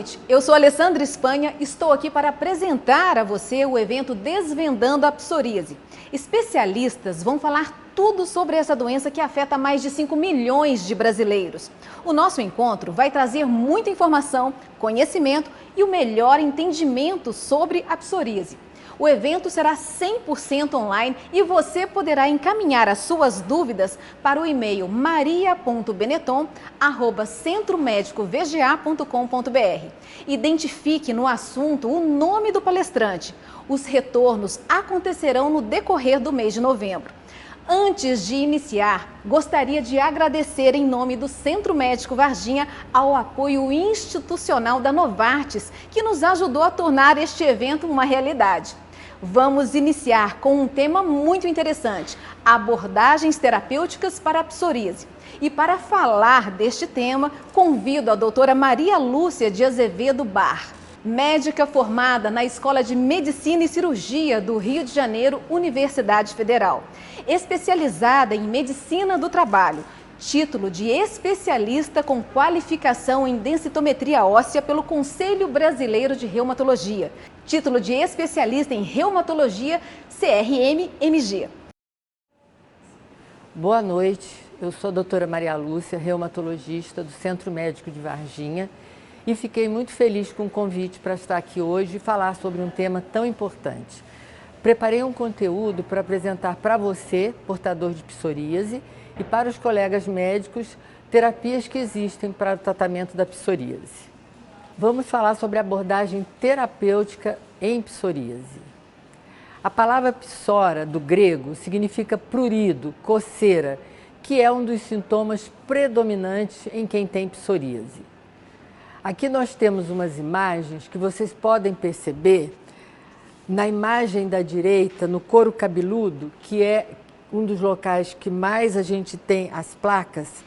noite, eu sou Alessandra Espanha, estou aqui para apresentar a você o evento Desvendando a Psoríase. Especialistas vão falar tudo sobre essa doença que afeta mais de 5 milhões de brasileiros. O nosso encontro vai trazer muita informação, conhecimento e o melhor entendimento sobre a psoríase. O evento será 100% online e você poderá encaminhar as suas dúvidas para o e-mail maria.beneton@centromedicovga.com.br. Identifique no assunto o nome do palestrante. Os retornos acontecerão no decorrer do mês de novembro. Antes de iniciar, gostaria de agradecer em nome do Centro Médico Varginha ao apoio institucional da Novartis, que nos ajudou a tornar este evento uma realidade. Vamos iniciar com um tema muito interessante, abordagens terapêuticas para a psoríase. E para falar deste tema, convido a doutora Maria Lúcia de Azevedo Bar, médica formada na Escola de Medicina e Cirurgia do Rio de Janeiro, Universidade Federal. Especializada em Medicina do Trabalho, título de especialista com qualificação em densitometria óssea pelo Conselho Brasileiro de Reumatologia. Título de especialista em reumatologia CRM-MG. Boa noite, eu sou a doutora Maria Lúcia, reumatologista do Centro Médico de Varginha e fiquei muito feliz com o convite para estar aqui hoje e falar sobre um tema tão importante. Preparei um conteúdo para apresentar para você, portador de psoríase, e para os colegas médicos, terapias que existem para o tratamento da psoríase. Vamos falar sobre abordagem terapêutica em psoríase. A palavra psora, do grego, significa prurido, coceira, que é um dos sintomas predominantes em quem tem psoríase. Aqui nós temos umas imagens que vocês podem perceber na imagem da direita, no couro cabeludo, que é um dos locais que mais a gente tem as placas,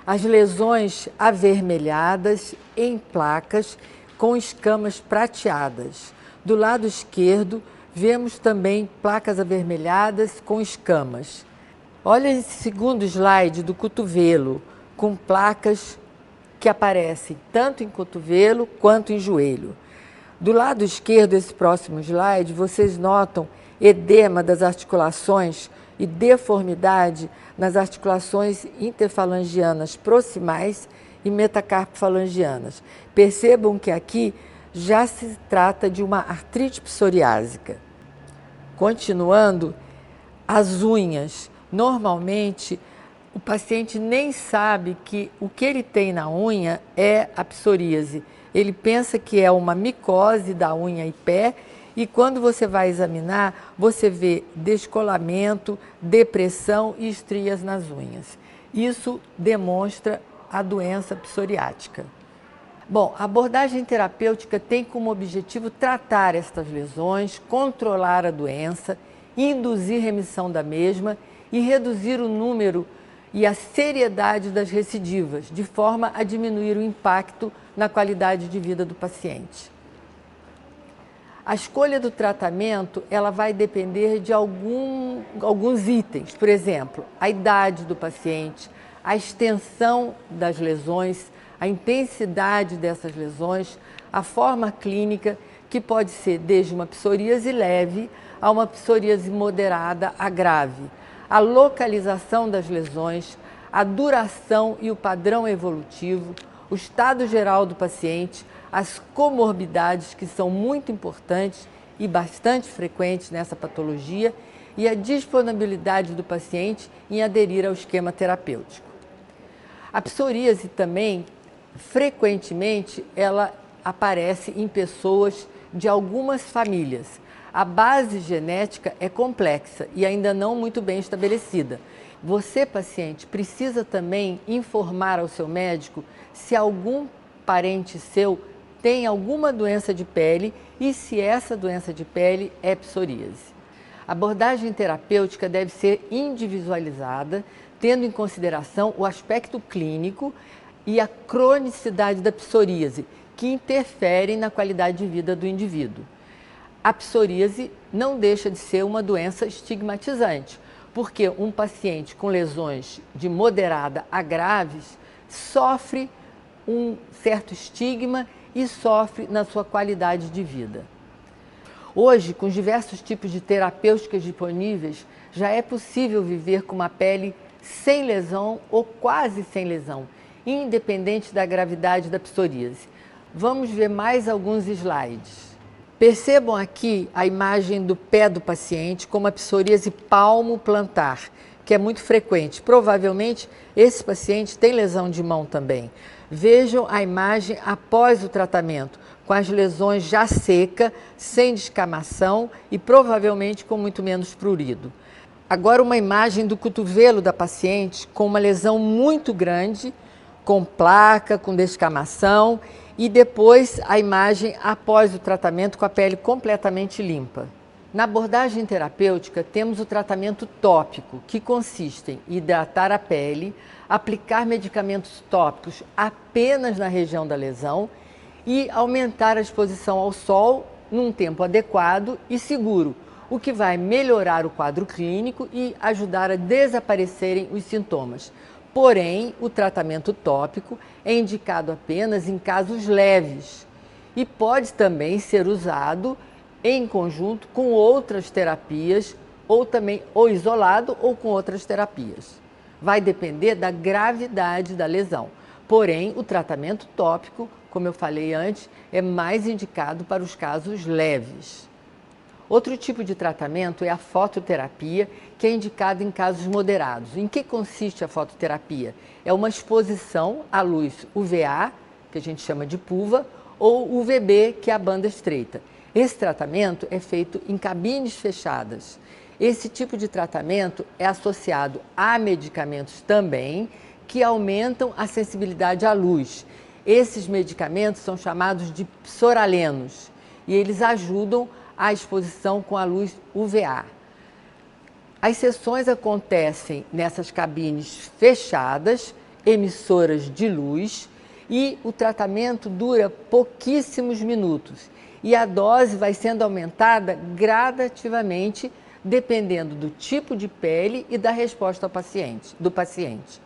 as lesões avermelhadas em placas com escamas prateadas. Do lado esquerdo, vemos também placas avermelhadas com escamas. Olha esse segundo slide do cotovelo, com placas que aparecem tanto em cotovelo quanto em joelho. Do lado esquerdo, esse próximo slide, vocês notam edema das articulações e deformidade nas articulações interfalangianas proximais e metacarpofalangianas. Percebam que aqui já se trata de uma artrite psoriásica. Continuando, as unhas. Normalmente, o paciente nem sabe que o que ele tem na unha é a psoríase. Ele pensa que é uma micose da unha e pé, e quando você vai examinar, você vê descolamento, depressão e estrias nas unhas. Isso demonstra a doença psoriática. Bom, a abordagem terapêutica tem como objetivo tratar estas lesões, controlar a doença, induzir remissão da mesma e reduzir o número e a seriedade das recidivas, de forma a diminuir o impacto na qualidade de vida do paciente. A escolha do tratamento ela vai depender de alguns itens, por exemplo, a idade do paciente, a extensão das lesões, a intensidade dessas lesões, a forma clínica, que pode ser desde uma psoríase leve a uma psoríase moderada a grave, a localização das lesões, a duração e o padrão evolutivo, o estado geral do paciente, as comorbidades, que são muito importantes e bastante frequentes nessa patologia, e a disponibilidade do paciente em aderir ao esquema terapêutico. A psoríase também, frequentemente, ela aparece em pessoas de algumas famílias. A base genética é complexa e ainda não muito bem estabelecida. Você, paciente, precisa também informar ao seu médico se algum parente seu tem alguma doença de pele e se essa doença de pele é psoríase. A abordagem terapêutica deve ser individualizada, tendo em consideração o aspecto clínico e a cronicidade da psoríase, que interferem na qualidade de vida do indivíduo. A psoríase não deixa de ser uma doença estigmatizante, porque um paciente com lesões de moderada a graves sofre um certo estigma e sofre na sua qualidade de vida. Hoje, com os diversos tipos de terapêuticas disponíveis, já é possível viver com uma pele sem lesão ou quase sem lesão, independente da gravidade da psoríase. Vamos ver mais alguns slides. Percebam aqui a imagem do pé do paciente com uma psoríase palmo-plantar, que é muito frequente. Provavelmente esse paciente tem lesão de mão também. Vejam a imagem após o tratamento, com as lesões já seca, sem descamação e provavelmente com muito menos prurido. Agora uma imagem do cotovelo da paciente com uma lesão muito grande, com placa, com descamação, e depois a imagem após o tratamento com a pele completamente limpa. Na abordagem terapêutica temos o tratamento tópico, que consiste em hidratar a pele, aplicar medicamentos tópicos apenas na região da lesão e aumentar a exposição ao sol num tempo adequado e seguro, o que vai melhorar o quadro clínico e ajudar a desaparecerem os sintomas. Porém, o tratamento tópico é indicado apenas em casos leves e pode também ser usado em conjunto com outras terapias ou isolado ou com outras terapias. Vai depender da gravidade da lesão. Porém, o tratamento tópico, como eu falei antes, é mais indicado para os casos leves. Outro tipo de tratamento é a fototerapia, que é indicado em casos moderados. Em que consiste a fototerapia? É uma exposição à luz UVA, que a gente chama de PUVA, ou UVB, que é a banda estreita. Esse tratamento é feito em cabines fechadas. Esse tipo de tratamento é associado a medicamentos também, que aumentam a sensibilidade à luz. Esses medicamentos são chamados de psoralenos e eles ajudam a exposição com a luz UVA. As sessões acontecem nessas cabines fechadas, emissoras de luz, e o tratamento dura pouquíssimos minutos e a dose vai sendo aumentada gradativamente, dependendo do tipo de pele e da resposta do paciente.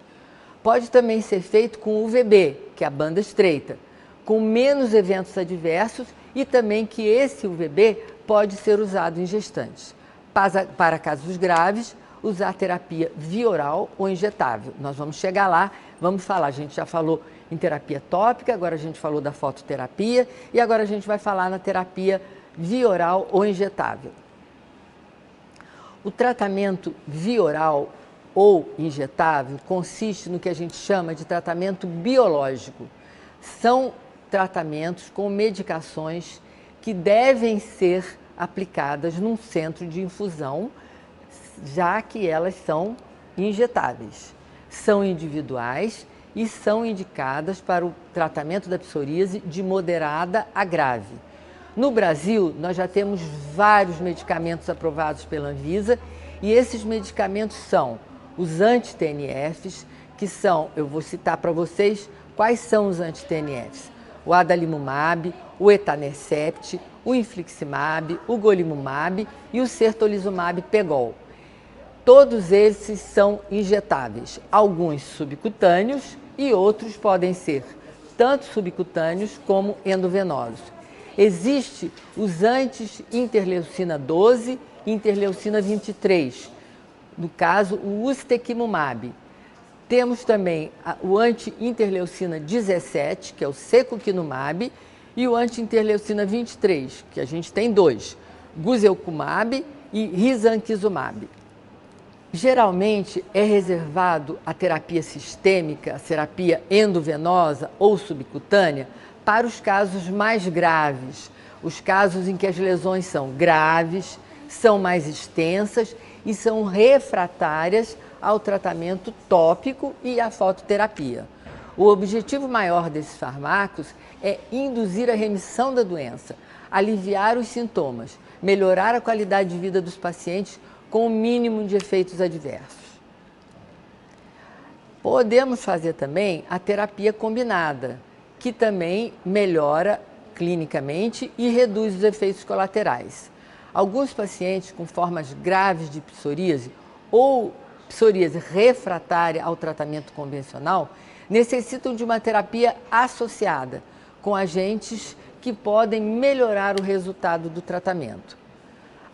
Pode também ser feito com UVB, que é a banda estreita, com menos eventos adversos e também que esse UVB pode ser usado em gestantes. Para casos graves, usar terapia via oral ou injetável. Nós vamos chegar lá, vamos falar, a gente já falou em terapia tópica, agora a gente falou da fototerapia e agora a gente vai falar na terapia via oral ou injetável. O tratamento via oral ou injetável consiste no que a gente chama de tratamento biológico. São tratamentos com medicações que devem ser aplicadas num centro de infusão, já que elas são injetáveis. São individuais e são indicadas para o tratamento da psoríase de moderada a grave. No Brasil, nós já temos vários medicamentos aprovados pela Anvisa e esses medicamentos são os anti-TNFs, que são, eu vou citar para vocês quais são os anti-TNFs. O adalimumab, o etanercept, o infliximab, o golimumab e o certolizumab pegol. Todos esses são injetáveis, alguns subcutâneos e outros podem ser tanto subcutâneos como endovenosos. Existe os anti-interleucina 12 e interleucina 23, no caso o ustekinumab. Temos também o anti-interleucina 17, que é o secukinumab, e o anti-interleucina 23, que a gente tem dois, guselkumab e risankizumab. Geralmente é reservado a terapia sistêmica, a terapia endovenosa ou subcutânea, para os casos mais graves, os casos em que as lesões são graves, são mais extensas e são refratárias ao tratamento tópico e à fototerapia. O objetivo maior desses fármacos é induzir a remissão da doença, aliviar os sintomas, melhorar a qualidade de vida dos pacientes com o mínimo de efeitos adversos. Podemos fazer também a terapia combinada, que também melhora clinicamente e reduz os efeitos colaterais. Alguns pacientes com formas graves de psoríase ou psoríase refratária ao tratamento convencional necessitam de uma terapia associada, com agentes que podem melhorar o resultado do tratamento.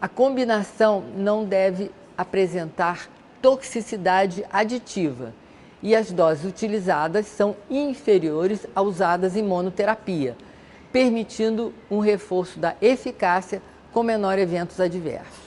A combinação não deve apresentar toxicidade aditiva e as doses utilizadas são inferiores às usadas em monoterapia, permitindo um reforço da eficácia com menor eventos adversos.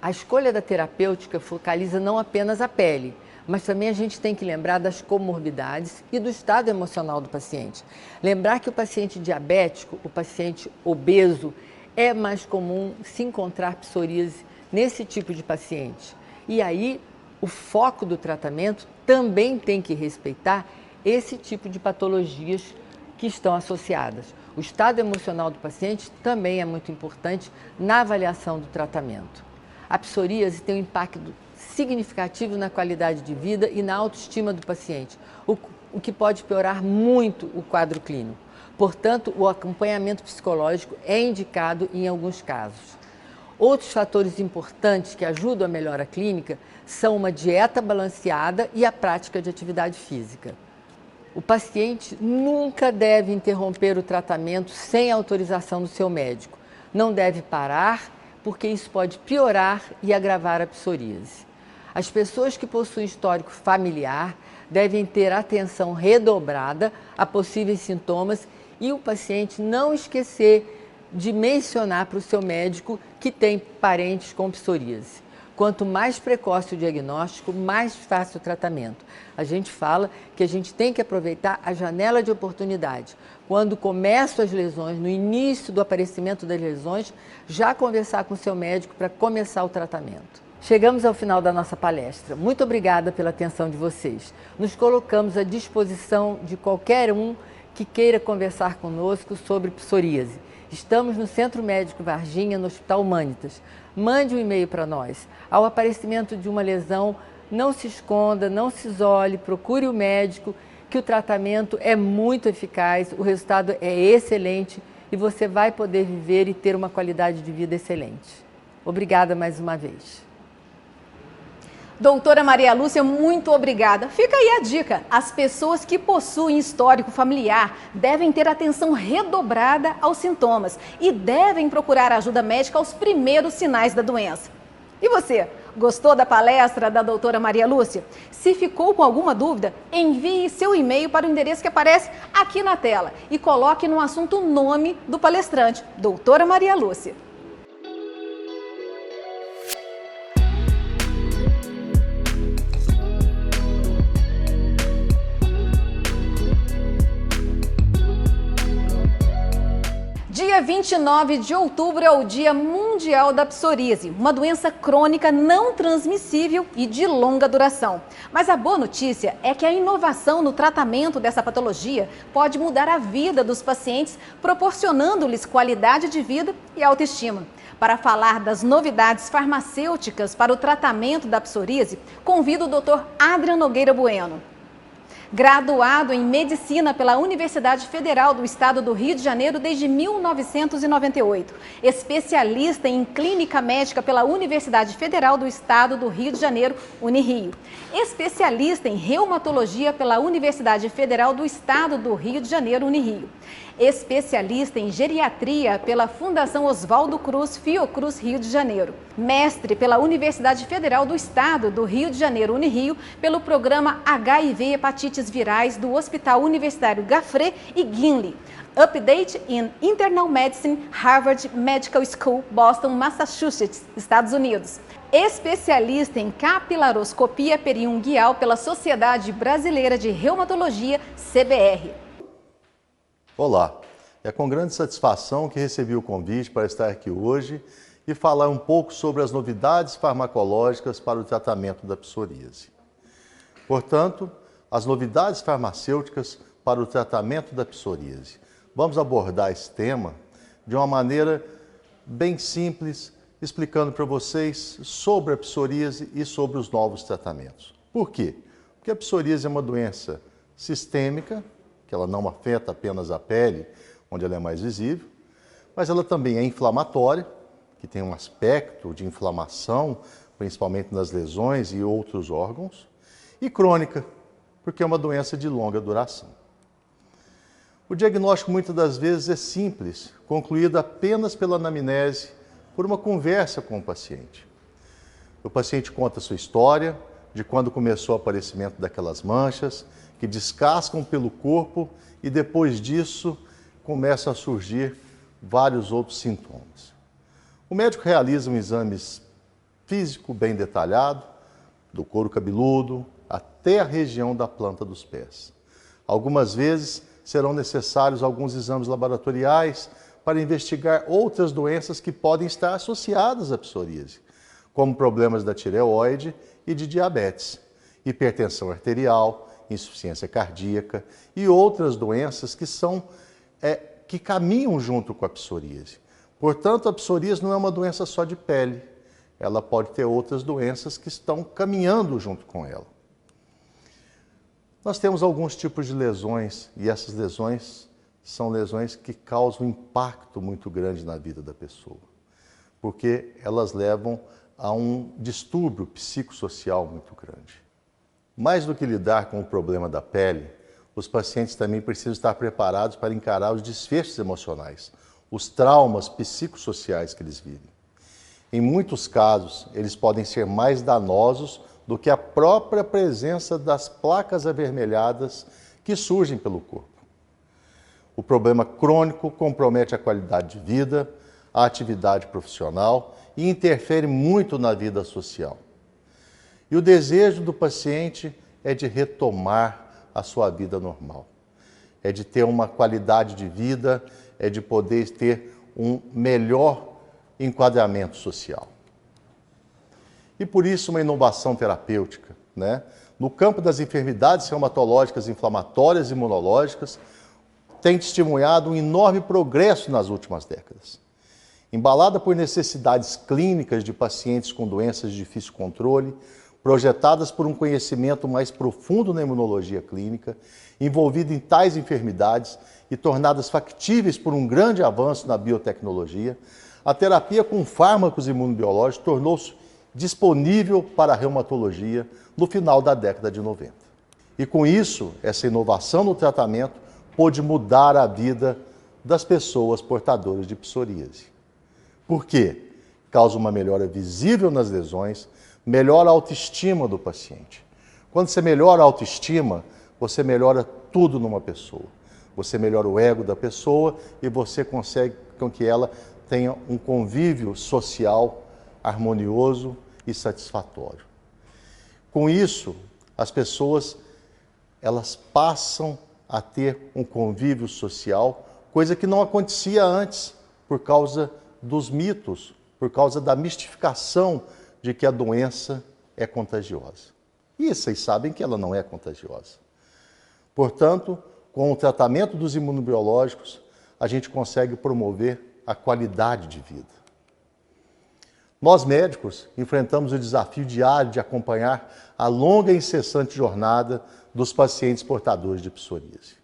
A escolha da terapêutica focaliza não apenas a pele, mas também a gente tem que lembrar das comorbidades e do estado emocional do paciente. Lembrar que o paciente diabético, o paciente obeso, é mais comum se encontrar psoríase nesse tipo de paciente. E aí, o foco do tratamento também tem que respeitar esse tipo de patologias que estão associadas. O estado emocional do paciente também é muito importante na avaliação do tratamento. A psoríase tem um impacto significativo na qualidade de vida e na autoestima do paciente, o que pode piorar muito o quadro clínico. Portanto, o acompanhamento psicológico é indicado em alguns casos. Outros fatores importantes que ajudam a melhora clínica são uma dieta balanceada e a prática de atividade física. O paciente nunca deve interromper o tratamento sem autorização do seu médico. Não deve parar, porque isso pode piorar e agravar a psoríase. As pessoas que possuem histórico familiar devem ter atenção redobrada a possíveis sintomas e o paciente não esquecer de mencionar para o seu médico que tem parentes com psoríase. Quanto mais precoce o diagnóstico, mais fácil o tratamento. A gente fala que a gente tem que aproveitar a janela de oportunidade. Quando começam as lesões, no início do aparecimento das lesões, já conversar com o seu médico para começar o tratamento. Chegamos ao final da nossa palestra. Muito obrigada pela atenção de vocês. Nos colocamos à disposição de qualquer um que queira conversar conosco sobre psoríase. Estamos no Centro Médico Varginha, no Hospital Humanitas. Mande um e-mail para nós. Ao aparecimento de uma lesão, não se esconda, não se isole, procure o médico, que o tratamento é muito eficaz, o resultado é excelente e você vai poder viver e ter uma qualidade de vida excelente. Obrigada mais uma vez. Doutora Maria Lúcia, muito obrigada. Fica aí a dica. As pessoas que possuem histórico familiar devem ter atenção redobrada aos sintomas e devem procurar ajuda médica aos primeiros sinais da doença. E você, gostou da palestra da doutora Maria Lúcia? Se ficou com alguma dúvida, envie seu e-mail para o endereço que aparece aqui na tela e coloque no assunto o nome do palestrante, doutora Maria Lúcia. Dia 29 de outubro é o Dia Mundial da Psoríase, uma doença crônica não transmissível e de longa duração. Mas a boa notícia é que a inovação no tratamento dessa patologia pode mudar a vida dos pacientes, proporcionando-lhes qualidade de vida e autoestima. Para falar das novidades farmacêuticas para o tratamento da psoríase, convido o Dr. Adrian Nogueira Bueno. Graduado em Medicina pela Universidade Federal do Estado do Rio de Janeiro desde 1998. Especialista em Clínica Médica pela Universidade Federal do Estado do Rio de Janeiro, Unirio. Especialista em Reumatologia pela Universidade Federal do Estado do Rio de Janeiro, Unirio. Especialista em Geriatria pela Fundação Oswaldo Cruz, Fiocruz, Rio de Janeiro. Mestre pela Universidade Federal do Estado do Rio de Janeiro, Unirio, pelo programa HIV e Hepatites Virais do Hospital Universitário Gaffrey e Ginley. Update in Internal Medicine, Harvard Medical School, Boston, Massachusetts, Estados Unidos. Especialista em capilaroscopia periungual pela Sociedade Brasileira de Reumatologia, CBR. Olá, é com grande satisfação que recebi o convite para estar aqui hoje e falar um pouco sobre as novidades farmacológicas para o tratamento da psoríase. Portanto, as novidades farmacêuticas para o tratamento da psoríase. Vamos abordar esse tema de uma maneira bem simples, explicando para vocês sobre a psoríase e sobre os novos tratamentos. Por quê? Porque a psoríase é uma doença sistêmica, que ela não afeta apenas a pele, onde ela é mais visível, mas ela também é inflamatória, que tem um aspecto de inflamação, principalmente nas lesões e outros órgãos, e crônica, porque é uma doença de longa duração. O diagnóstico muitas das vezes é simples, concluído apenas pela anamnese, por uma conversa com o paciente. O paciente conta a sua história, de quando começou o aparecimento daquelas manchas, que descascam pelo corpo e depois disso começam a surgir vários outros sintomas. O médico realiza um exame físico bem detalhado, do couro cabeludo até a região da planta dos pés. Algumas vezes serão necessários alguns exames laboratoriais para investigar outras doenças que podem estar associadas à psoríase, como problemas da tireoide e de diabetes, hipertensão arterial, insuficiência cardíaca e outras doenças que caminham junto com a psoríase. Portanto, a psoríase não é uma doença só de pele, ela pode ter outras doenças que estão caminhando junto com ela. Nós temos alguns tipos de lesões e essas lesões são lesões que causam um impacto muito grande na vida da pessoa, porque elas levam a um distúrbio psicossocial muito grande. Mais do que lidar com o problema da pele, os pacientes também precisam estar preparados para encarar os desfechos emocionais, os traumas psicossociais que eles vivem. Em muitos casos, eles podem ser mais danosos do que a própria presença das placas avermelhadas que surgem pelo corpo. O problema crônico compromete a qualidade de vida, a atividade profissional e interfere muito na vida social. E o desejo do paciente é de retomar a sua vida normal, é de ter uma qualidade de vida, é de poder ter um melhor enquadramento social. E por isso uma inovação terapêutica, no campo das enfermidades reumatológicas, inflamatórias e imunológicas, tem testemunhado um enorme progresso nas últimas décadas. Embalada por necessidades clínicas de pacientes com doenças de difícil controle, projetadas por um conhecimento mais profundo na imunologia clínica, envolvido em tais enfermidades e tornadas factíveis por um grande avanço na biotecnologia, a terapia com fármacos imunobiológicos tornou-se disponível para a reumatologia no final da década de 90. E com isso, essa inovação no tratamento pôde mudar a vida das pessoas portadoras de psoríase. Por quê? Causa uma melhora visível nas lesões, melhora a autoestima do paciente. Quando você melhora a autoestima, você melhora tudo numa pessoa. Você melhora o ego da pessoa e você consegue com que ela tenha um convívio social harmonioso e satisfatório. Com isso, as pessoas elas passam a ter um convívio social, coisa que não acontecia antes por causa dos mitos, por causa da mistificação de que a doença é contagiosa. E vocês sabem que ela não é contagiosa. Portanto, com o tratamento dos imunobiológicos, a gente consegue promover a qualidade de vida. Nós médicos enfrentamos o desafio diário de acompanhar a longa e incessante jornada dos pacientes portadores de psoríase.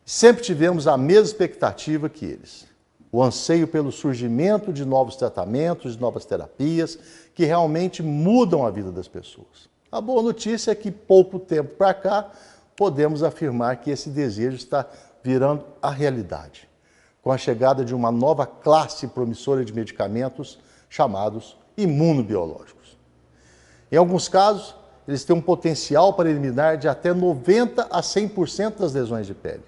Sempre tivemos a mesma expectativa que eles, o anseio pelo surgimento de novos tratamentos, de novas terapias, que realmente mudam a vida das pessoas. A boa notícia é que, pouco tempo para cá, podemos afirmar que esse desejo está virando a realidade, com a chegada de uma nova classe promissora de medicamentos chamados imunobiológicos. Em alguns casos, eles têm um potencial para eliminar de até 90% a 100% das lesões de pele,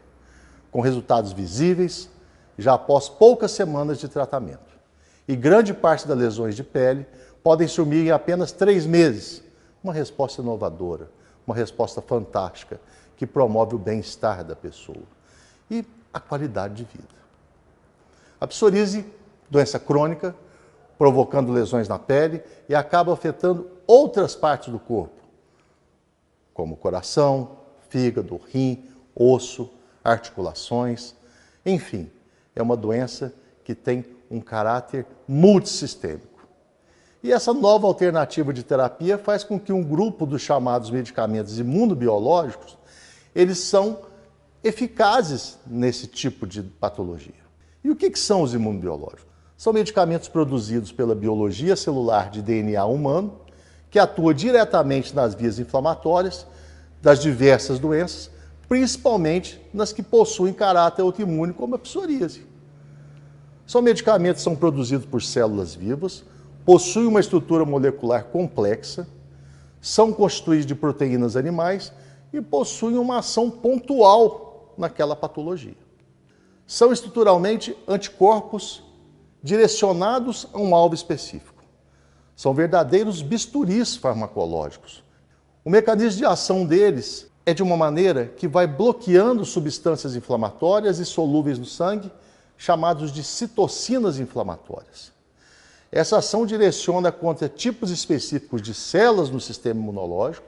com resultados visíveis já após poucas semanas de tratamento. E grande parte das lesões de pele podem sumir em apenas 3 meses. Uma resposta inovadora, uma resposta fantástica, que promove o bem-estar da pessoa e a qualidade de vida. A psoríase, doença crônica, provocando lesões na pele e acaba afetando outras partes do corpo, como coração, fígado, rim, osso, articulações, enfim, é uma doença que tem um caráter multissistêmico. E essa nova alternativa de terapia faz com que um grupo dos chamados medicamentos imunobiológicos, eles são eficazes nesse tipo de patologia. E o que são os imunobiológicos? São medicamentos produzidos pela biologia celular de DNA humano, que atua diretamente nas vias inflamatórias das diversas doenças, principalmente nas que possuem caráter autoimune, como a psoríase. São medicamentos que são produzidos por células vivas, possuem uma estrutura molecular complexa, são constituídos de proteínas animais e possuem uma ação pontual naquela patologia. São estruturalmente anticorpos direcionados a um alvo específico. São verdadeiros bisturis farmacológicos. O mecanismo de ação deles é de uma maneira que vai bloqueando substâncias inflamatórias e solúveis no sangue, chamados de citocinas inflamatórias. Essa ação direciona contra tipos específicos de células no sistema imunológico,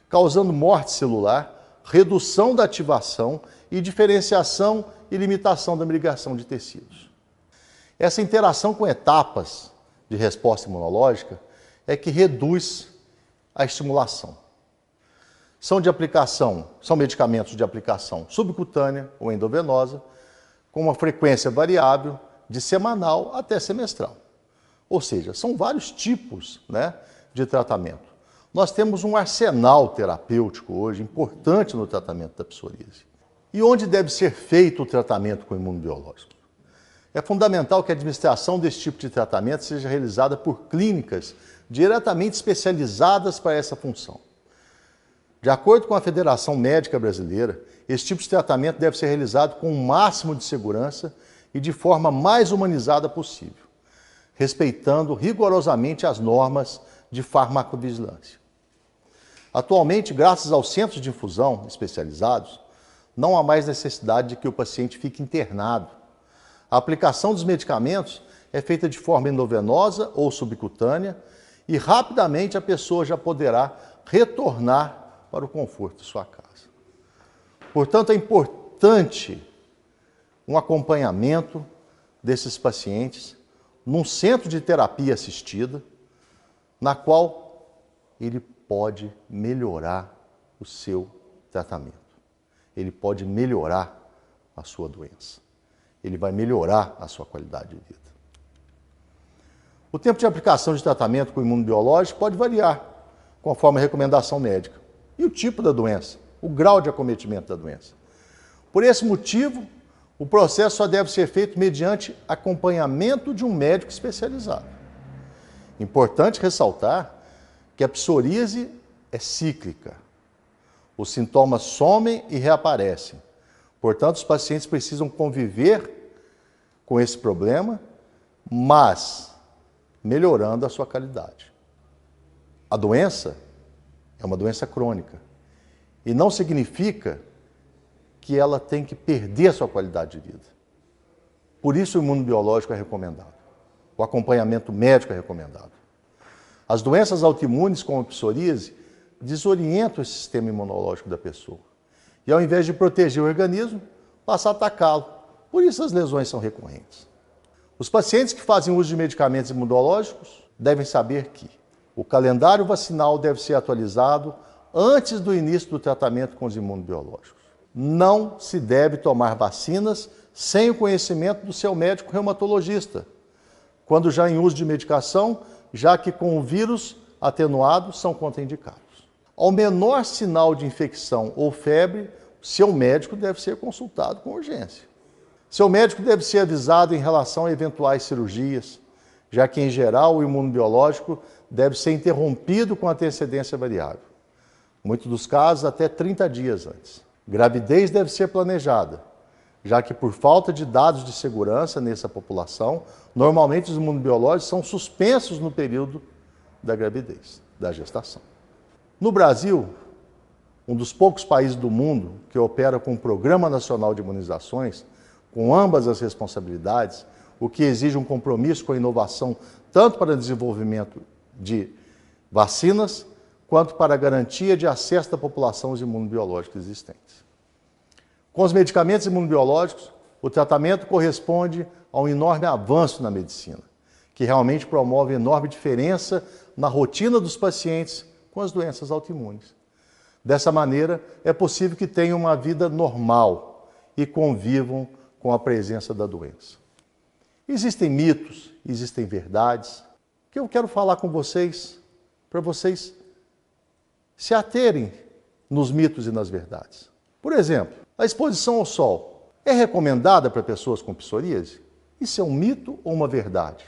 causando morte celular, redução da ativação e diferenciação e limitação da migração de tecidos. Essa interação com etapas de resposta imunológica é que reduz a estimulação. São medicamentos de aplicação subcutânea ou endovenosa, com uma frequência variável de semanal até semestral. Ou seja, são vários tipos, de tratamento. Nós temos um arsenal terapêutico hoje importante no tratamento da psoríase. E onde deve ser feito o tratamento com imunobiológico? É fundamental que a administração desse tipo de tratamento seja realizada por clínicas diretamente especializadas para essa função. De acordo com a Federação Médica Brasileira, esse tipo de tratamento deve ser realizado com o máximo de segurança e de forma mais humanizada possível, respeitando rigorosamente as normas de farmacovigilância. Atualmente, graças aos centros de infusão especializados, não há mais necessidade de que o paciente fique internado. A aplicação dos medicamentos é feita de forma endovenosa ou subcutânea e rapidamente a pessoa já poderá retornar para o conforto de sua casa. Portanto, é importante um acompanhamento desses pacientes num centro de terapia assistida, na qual ele pode melhorar o seu tratamento. Ele pode melhorar a sua doença. Ele vai melhorar a sua qualidade de vida. O tempo de aplicação de tratamento com imunobiológico pode variar conforme a recomendação médica e o tipo da doença, o grau de acometimento da doença. Por esse motivo, o processo só deve ser feito mediante acompanhamento de um médico especializado. Importante ressaltar que a psoríase é cíclica. Os sintomas somem e reaparecem. Portanto, os pacientes precisam conviver com esse problema, mas melhorando a sua qualidade. A doença é uma doença crônica e não significa que ela tem que perder a sua qualidade de vida. Por isso o imunobiológico é recomendado. O acompanhamento médico é recomendado. As doenças autoimunes, como a psoríase, desorientam o sistema imunológico da pessoa. E ao invés de proteger o organismo, passa a atacá-lo. Por isso as lesões são recorrentes. Os pacientes que fazem uso de medicamentos imunológicos devem saber que o calendário vacinal deve ser atualizado antes do início do tratamento com os imunobiológicos. Não se deve tomar vacinas sem o conhecimento do seu médico reumatologista, quando já em uso de medicação, já que com o vírus atenuado são contraindicados. Ao menor sinal de infecção ou febre, seu médico deve ser consultado com urgência. Seu médico deve ser avisado em relação a eventuais cirurgias, já que, em geral, o imunobiológico deve ser interrompido com antecedência variável. Em muitos dos casos, até 30 dias antes. Gravidez deve ser planejada, já que, por falta de dados de segurança nessa população, normalmente os imunobiológicos são suspensos no período da gravidez, da gestação. No Brasil, um dos poucos países do mundo que opera com um Programa Nacional de Imunizações, com ambas as responsabilidades, o que exige um compromisso com a inovação tanto para o desenvolvimento de vacinas, quanto para a garantia de acesso da população aos imunobiológicos existentes. Com os medicamentos imunobiológicos, o tratamento corresponde a um enorme avanço na medicina, que realmente promove enorme diferença na rotina dos pacientes com as doenças autoimunes. Dessa maneira, é possível que tenham uma vida normal e convivam com a presença da doença. Existem mitos, existem verdades, que eu quero falar com vocês, para vocês se aterem nos mitos e nas verdades. Por exemplo, a exposição ao sol é recomendada para pessoas com psoríase? Isso é um mito ou uma verdade?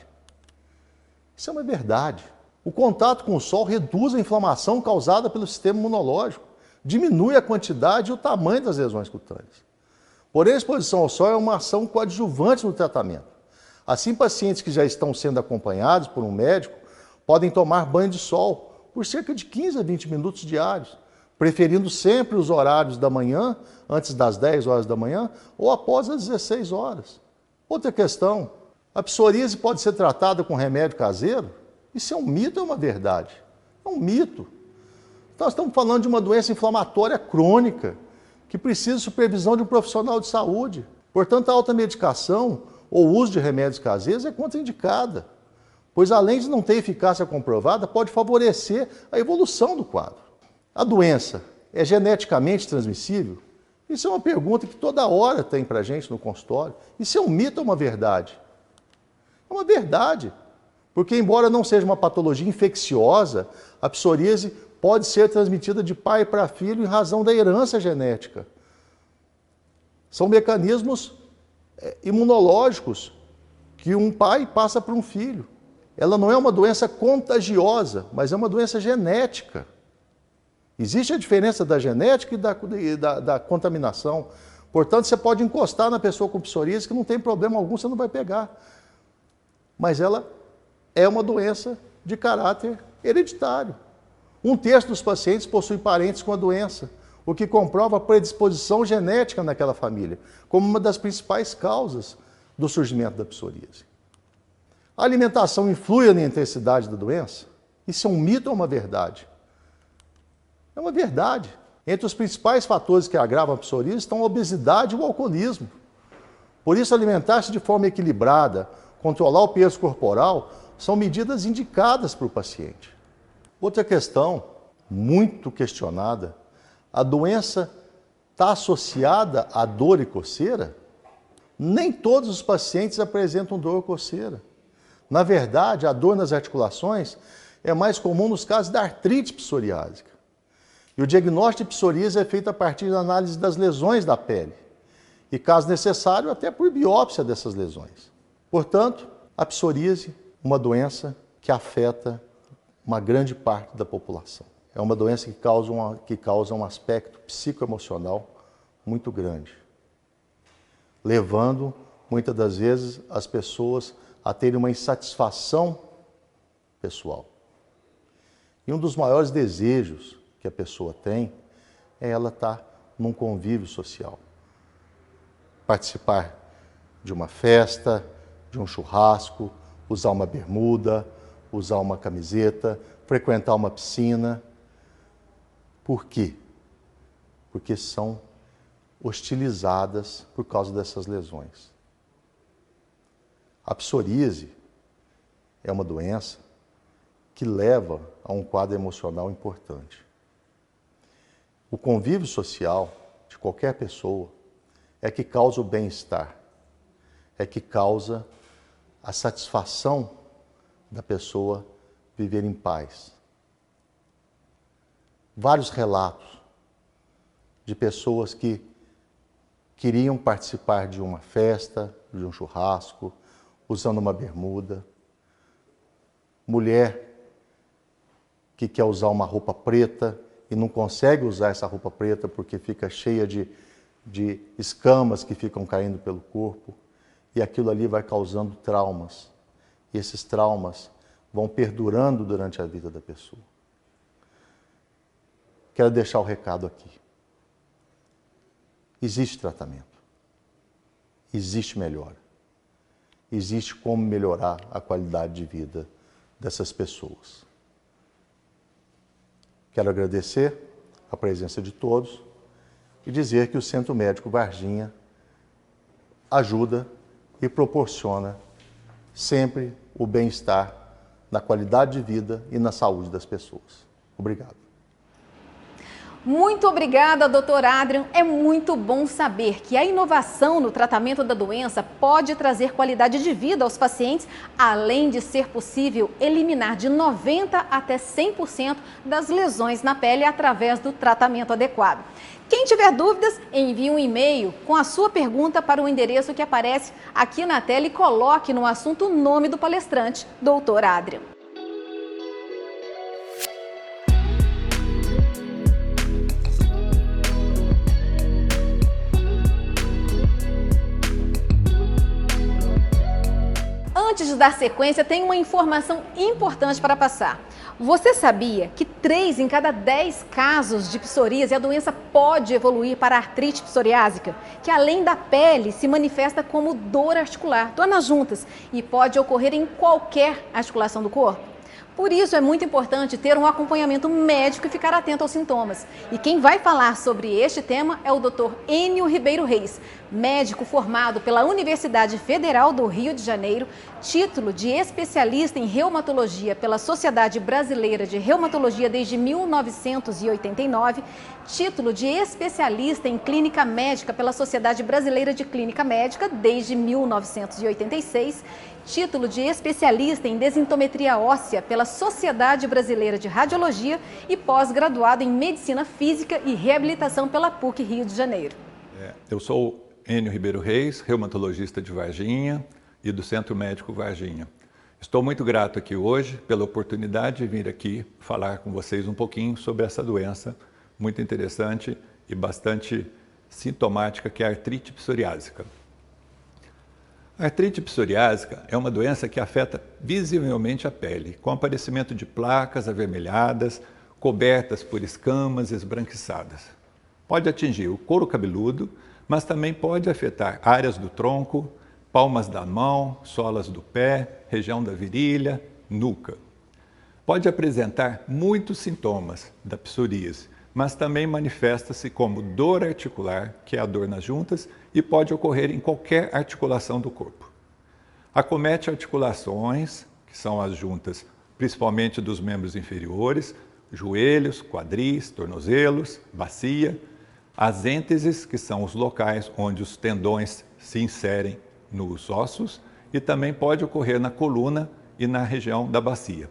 Isso é uma verdade. O contato com o sol reduz a inflamação causada pelo sistema imunológico, diminui a quantidade e o tamanho das lesões cutâneas. Porém, a exposição ao sol é uma ação coadjuvante no tratamento. Assim, pacientes que já estão sendo acompanhados por um médico podem tomar banho de sol por cerca de 15 a 20 minutos diários, preferindo sempre os horários da manhã, antes das 10 horas da manhã, ou após as 16 horas. Outra questão, a psoríase pode ser tratada com remédio caseiro? Isso é um mito ou é uma verdade? É um mito. Nós estamos falando de uma doença inflamatória crônica, que precisa de supervisão de um profissional de saúde. Portanto, a automedicação ou o uso de remédios caseiros é contraindicada, pois além de não ter eficácia comprovada, pode favorecer a evolução do quadro. A doença é geneticamente transmissível? Isso é uma pergunta que toda hora tem para a gente no consultório. Isso é um mito ou uma verdade? É uma verdade, porque embora não seja uma patologia infecciosa, a psoríase pode ser transmitida de pai para filho em razão da herança genética. São mecanismos imunológicos que um pai passa para um filho. Ela não é uma doença contagiosa, mas é uma doença genética. Existe a diferença da genética e da contaminação. Portanto, você pode encostar na pessoa com psoríase que não tem problema algum, você não vai pegar. Mas ela é uma doença de caráter hereditário. 1/3 dos pacientes possui parentes com a doença, o que comprova a predisposição genética naquela família, como uma das principais causas do surgimento da psoríase. A alimentação influi na intensidade da doença? Isso é um mito ou uma verdade? É uma verdade. Entre os principais fatores que agravam a psoríase estão a obesidade e o alcoolismo. Por isso, alimentar-se de forma equilibrada, controlar o peso corporal, são medidas indicadas para o paciente. Outra questão, muito questionada, a doença está associada à dor e coceira? Nem todos os pacientes apresentam dor ou coceira. Na verdade, a dor nas articulações é mais comum nos casos da artrite psoriásica. E o diagnóstico de psoríase é feito a partir da análise das lesões da pele. E, caso necessário, até por biópsia dessas lesões. Portanto, a psoríase, uma doença que afeta uma grande parte da população. É uma doença que causa um aspecto psicoemocional muito grande, levando, muitas das vezes, as pessoas a terem uma insatisfação pessoal. E um dos maiores desejos que a pessoa tem é ela estar num convívio social. Participar de uma festa, de um churrasco, usar uma bermuda, usar uma camiseta, frequentar uma piscina. Por quê? Porque são hostilizadas por causa dessas lesões. A psoríase é uma doença que leva a um quadro emocional importante. O convívio social de qualquer pessoa é que causa o bem-estar, é que causa a satisfação da pessoa viver em paz. Vários relatos de pessoas que queriam participar de uma festa, de um churrasco, usando uma bermuda. Mulher que quer usar uma roupa preta e não consegue usar essa roupa preta porque fica cheia de escamas que ficam caindo pelo corpo. E aquilo ali vai causando traumas. E esses traumas vão perdurando durante a vida da pessoa. Quero deixar o recado aqui. Existe tratamento. Existe melhora. Existe como melhorar a qualidade de vida dessas pessoas. Quero agradecer a presença de todos e dizer que o Centro Médico Varginha ajuda e proporciona sempre o bem-estar na qualidade de vida e na saúde das pessoas. Obrigado. Muito obrigada, doutor Adrian. É muito bom saber que a inovação no tratamento da doença pode trazer qualidade de vida aos pacientes, além de ser possível eliminar de 90% até 100% das lesões na pele através do tratamento adequado. Quem tiver dúvidas, envie um e-mail com a sua pergunta para o endereço que aparece aqui na tela e coloque no assunto o nome do palestrante, doutor Adrian. Antes de dar sequência, tem uma informação importante para passar. Você sabia que 3 em cada 10 casos de psoríase, a doença pode evoluir para artrite psoriásica, que além da pele se manifesta como dor articular, dor nas juntas, e pode ocorrer em qualquer articulação do corpo? Por isso é muito importante ter um acompanhamento médico e ficar atento aos sintomas. E quem vai falar sobre este tema é o Dr. Enio Ribeiro Reis, médico formado pela Universidade Federal do Rio de Janeiro, título de especialista em reumatologia pela Sociedade Brasileira de Reumatologia desde 1989, título de especialista em clínica médica pela Sociedade Brasileira de Clínica Médica desde 1986, título de especialista em densitometria óssea pela Sociedade Brasileira de Radiologia e pós-graduado em Medicina Física e Reabilitação pela PUC Rio de Janeiro. Eu sou Enio Ribeiro Reis, reumatologista de Varginha e do Centro Médico Varginha. Estou muito grato aqui hoje pela oportunidade de vir aqui falar com vocês um pouquinho sobre essa doença muito interessante e bastante sintomática, que é a artrite psoriásica. A artrite psoriásica é uma doença que afeta visivelmente a pele, com aparecimento de placas avermelhadas, cobertas por escamas esbranquiçadas. Pode atingir o couro cabeludo, mas também pode afetar áreas do tronco, palmas da mão, solas do pé, região da virilha, nuca. Pode apresentar muitos sintomas da psoríase, mas também manifesta-se como dor articular, que é a dor nas juntas, e pode ocorrer em qualquer articulação do corpo. Acomete articulações, que são as juntas, principalmente dos membros inferiores, joelhos, quadris, tornozelos, bacia, as ênteses, que são os locais onde os tendões se inserem nos ossos, e também pode ocorrer na coluna e na região da bacia.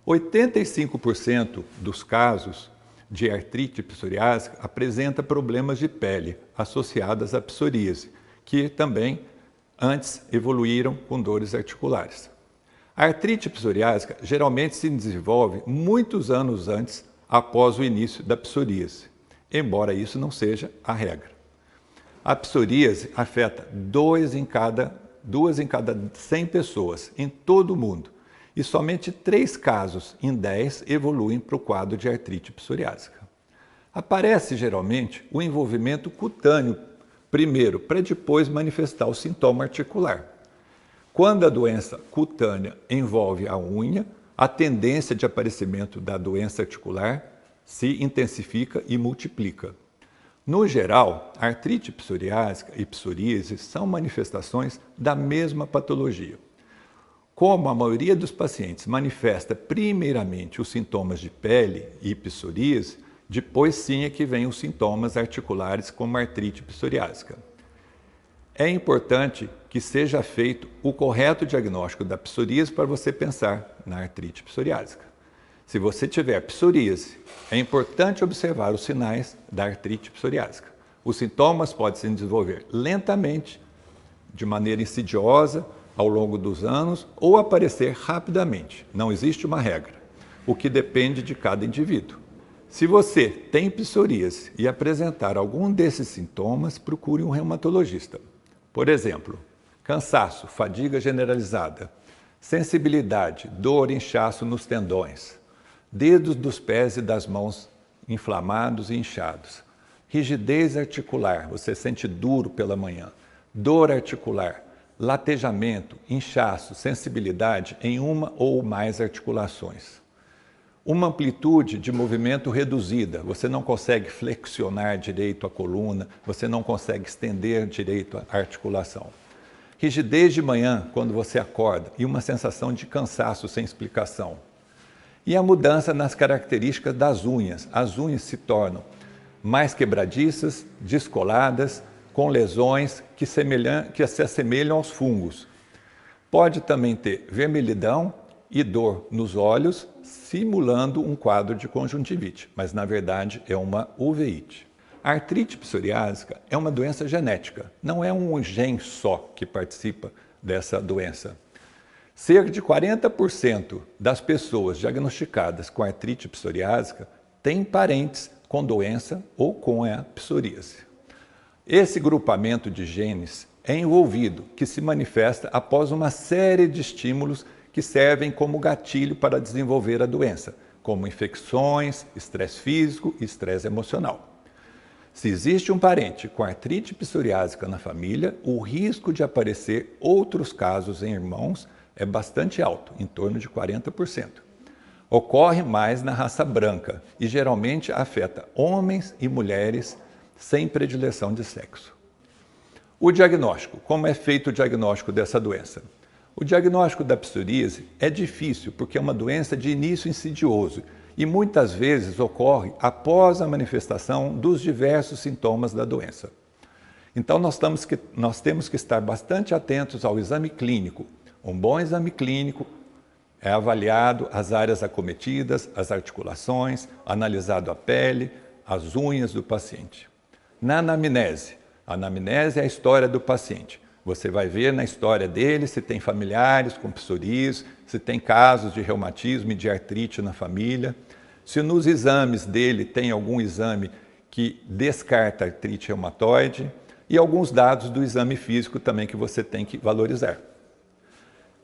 85% dos casos de artrite psoriásica apresenta problemas de pele associadas à psoríase, que também antes evoluíram com dores articulares. A artrite psoriásica geralmente se desenvolve muitos anos antes, após o início da psoríase, embora isso não seja a regra. A psoríase afeta 2 em cada 100 pessoas em todo o mundo, e somente 3 casos em 10 evoluem para o quadro de artrite psoriásica. Aparece geralmente o envolvimento cutâneo primeiro, para depois manifestar o sintoma articular. Quando a doença cutânea envolve a unha, a tendência de aparecimento da doença articular se intensifica e multiplica. No geral, a artrite psoriásica e psoríase são manifestações da mesma patologia. Como a maioria dos pacientes manifesta primeiramente os sintomas de pele e psoríase, depois sim é que vem os sintomas articulares como a artrite psoriásica. É importante que seja feito o correto diagnóstico da psoríase para você pensar na artrite psoriásica. Se você tiver psoríase, é importante observar os sinais da artrite psoriásica. Os sintomas podem se desenvolver lentamente, de maneira insidiosa, ao longo dos anos, ou aparecer rapidamente. Não existe uma regra, o que depende de cada indivíduo. Se você tem psoríase e apresentar algum desses sintomas, procure um reumatologista. Por exemplo, cansaço, fadiga generalizada, sensibilidade, dor, inchaço nos tendões, dedos dos pés e das mãos inflamados e inchados, rigidez articular, você sente duro pela manhã, dor articular, latejamento, inchaço, sensibilidade em uma ou mais articulações. Uma amplitude de movimento reduzida, você não consegue flexionar direito a coluna, você não consegue estender direito a articulação. Rigidez de manhã, quando você acorda, e uma sensação de cansaço sem explicação. E a mudança nas características das unhas. As unhas se tornam mais quebradiças, descoladas, com lesões que se assemelham aos fungos. Pode também ter vermelhidão e dor nos olhos, simulando um quadro de conjuntivite, mas na verdade é uma uveíte. A artrite psoriásica é uma doença genética, não é um gene só que participa dessa doença. Cerca de 40% das pessoas diagnosticadas com artrite psoriásica têm parentes com doença ou com a psoríase. Esse grupamento de genes é envolvido, que se manifesta após uma série de estímulos que servem como gatilho para desenvolver a doença, como infecções, estresse físico e estresse emocional. Se existe um parente com artrite psoriásica na família, o risco de aparecer outros casos em irmãos é bastante alto, em torno de 40%. Ocorre mais na raça branca e geralmente afeta homens e mulheres sem predileção de sexo. O diagnóstico. Como é feito o diagnóstico dessa doença? O diagnóstico da psoríase é difícil porque é uma doença de início insidioso e muitas vezes ocorre após a manifestação dos diversos sintomas da doença. Então nós temos que estar bastante atentos ao exame clínico. Um bom exame clínico é avaliado as áreas acometidas, as articulações, analisado a pele, as unhas do paciente. Na anamnese. A anamnese é a história do paciente. Você vai ver na história dele se tem familiares com psoríase, se tem casos de reumatismo e de artrite na família, se nos exames dele tem algum exame que descarta artrite reumatoide e alguns dados do exame físico também que você tem que valorizar.